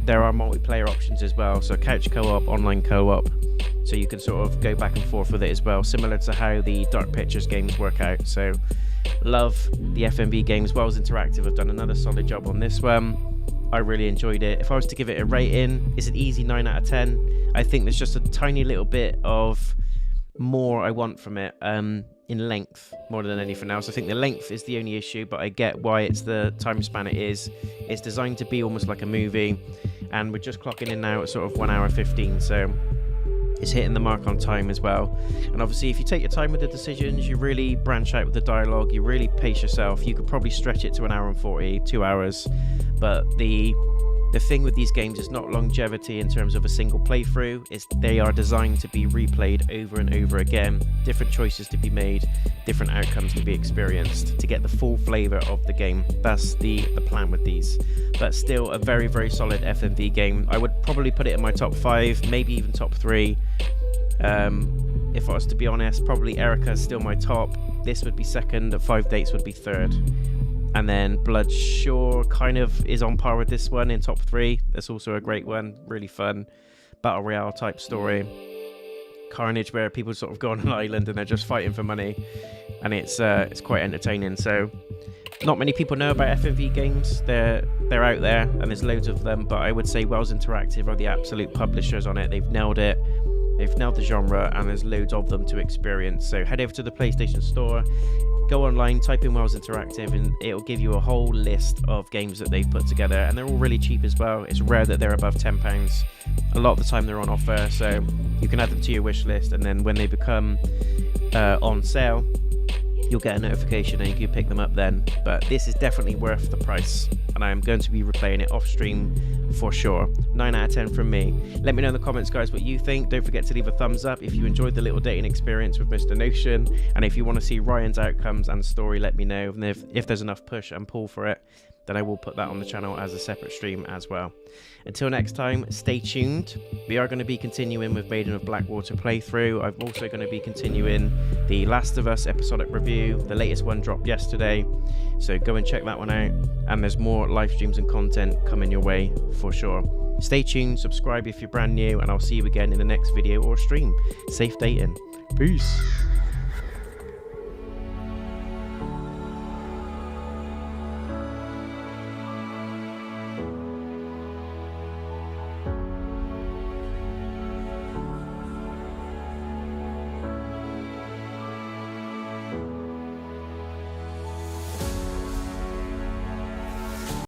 there are multiplayer options as well, so couch co-op, online co-op, so you can sort of go back and forth with it as well, similar to how the Dark Pictures games work out. So love the FMV games. Wells Interactive have done another solid job on this one. I really enjoyed it. If I was to give it a rating, it's an easy 9 out of 10. I think there's just a tiny little bit of more I want from it in length more than anything else. I think the length is the only issue, but I get why it's the time span it is. It's designed to be almost like a movie, and we're just clocking in now at sort of 1 hour 15, so it's hitting the mark on time as well. And obviously if you take your time with the decisions, you really branch out with the dialogue, you really pace yourself, you could probably stretch it to 1 hour and 40, 2 hours. But the thing with these games is not longevity in terms of a single playthrough, it's they are designed to be replayed over and over again, different choices to be made, different outcomes to be experienced to get the full flavour of the game. That's the plan with these. But still a very, very solid FMV game. I would probably put it in my top 5, maybe even top 3. If I was to be honest, probably Erica is still my top. This would be second, 5 Dates would be third. And then Bloodshaw kind of is on par with this one in top 3. That's also a great one, really fun battle royale type story. Carnage, where people sort of go on an island and they're just fighting for money, and it's quite entertaining. So not many people know about FMV games. They're out there and there's loads of them, but I would say Wells Interactive are the absolute publishers on it. They've nailed it. They've nailed the genre, and there's loads of them to experience. So head over to the PlayStation Store, go online, type in Wells Interactive, and it'll give you a whole list of games that they've put together, and they're all really cheap as well. It's rare that they're above £10. A lot of the time they're on offer, so you can add them to your wish list, and then when they become on sale, you'll get a notification and you can pick them up then. But this is definitely worth the price, and I am going to be replaying it off stream for sure. 9 out of 10 from me. Let me know in the comments, guys, what you think. Don't forget to leave a thumbs up if you enjoyed the little dating experience with Mr. Notion, and if you want to see Ryan's outcomes and story, let me know. And if there's enough push and pull for it, then I will put that on the channel as a separate stream as well. Until next time, stay tuned. We are going to be continuing with Maiden of Blackwater playthrough. I'm also going to be continuing the Last of Us episodic review. The latest one dropped yesterday, so go and check that one out. And there's more live streams and content coming your way for sure. Stay tuned, subscribe if you're brand new, and I'll see you again in the next video or stream. Safe dating. Peace.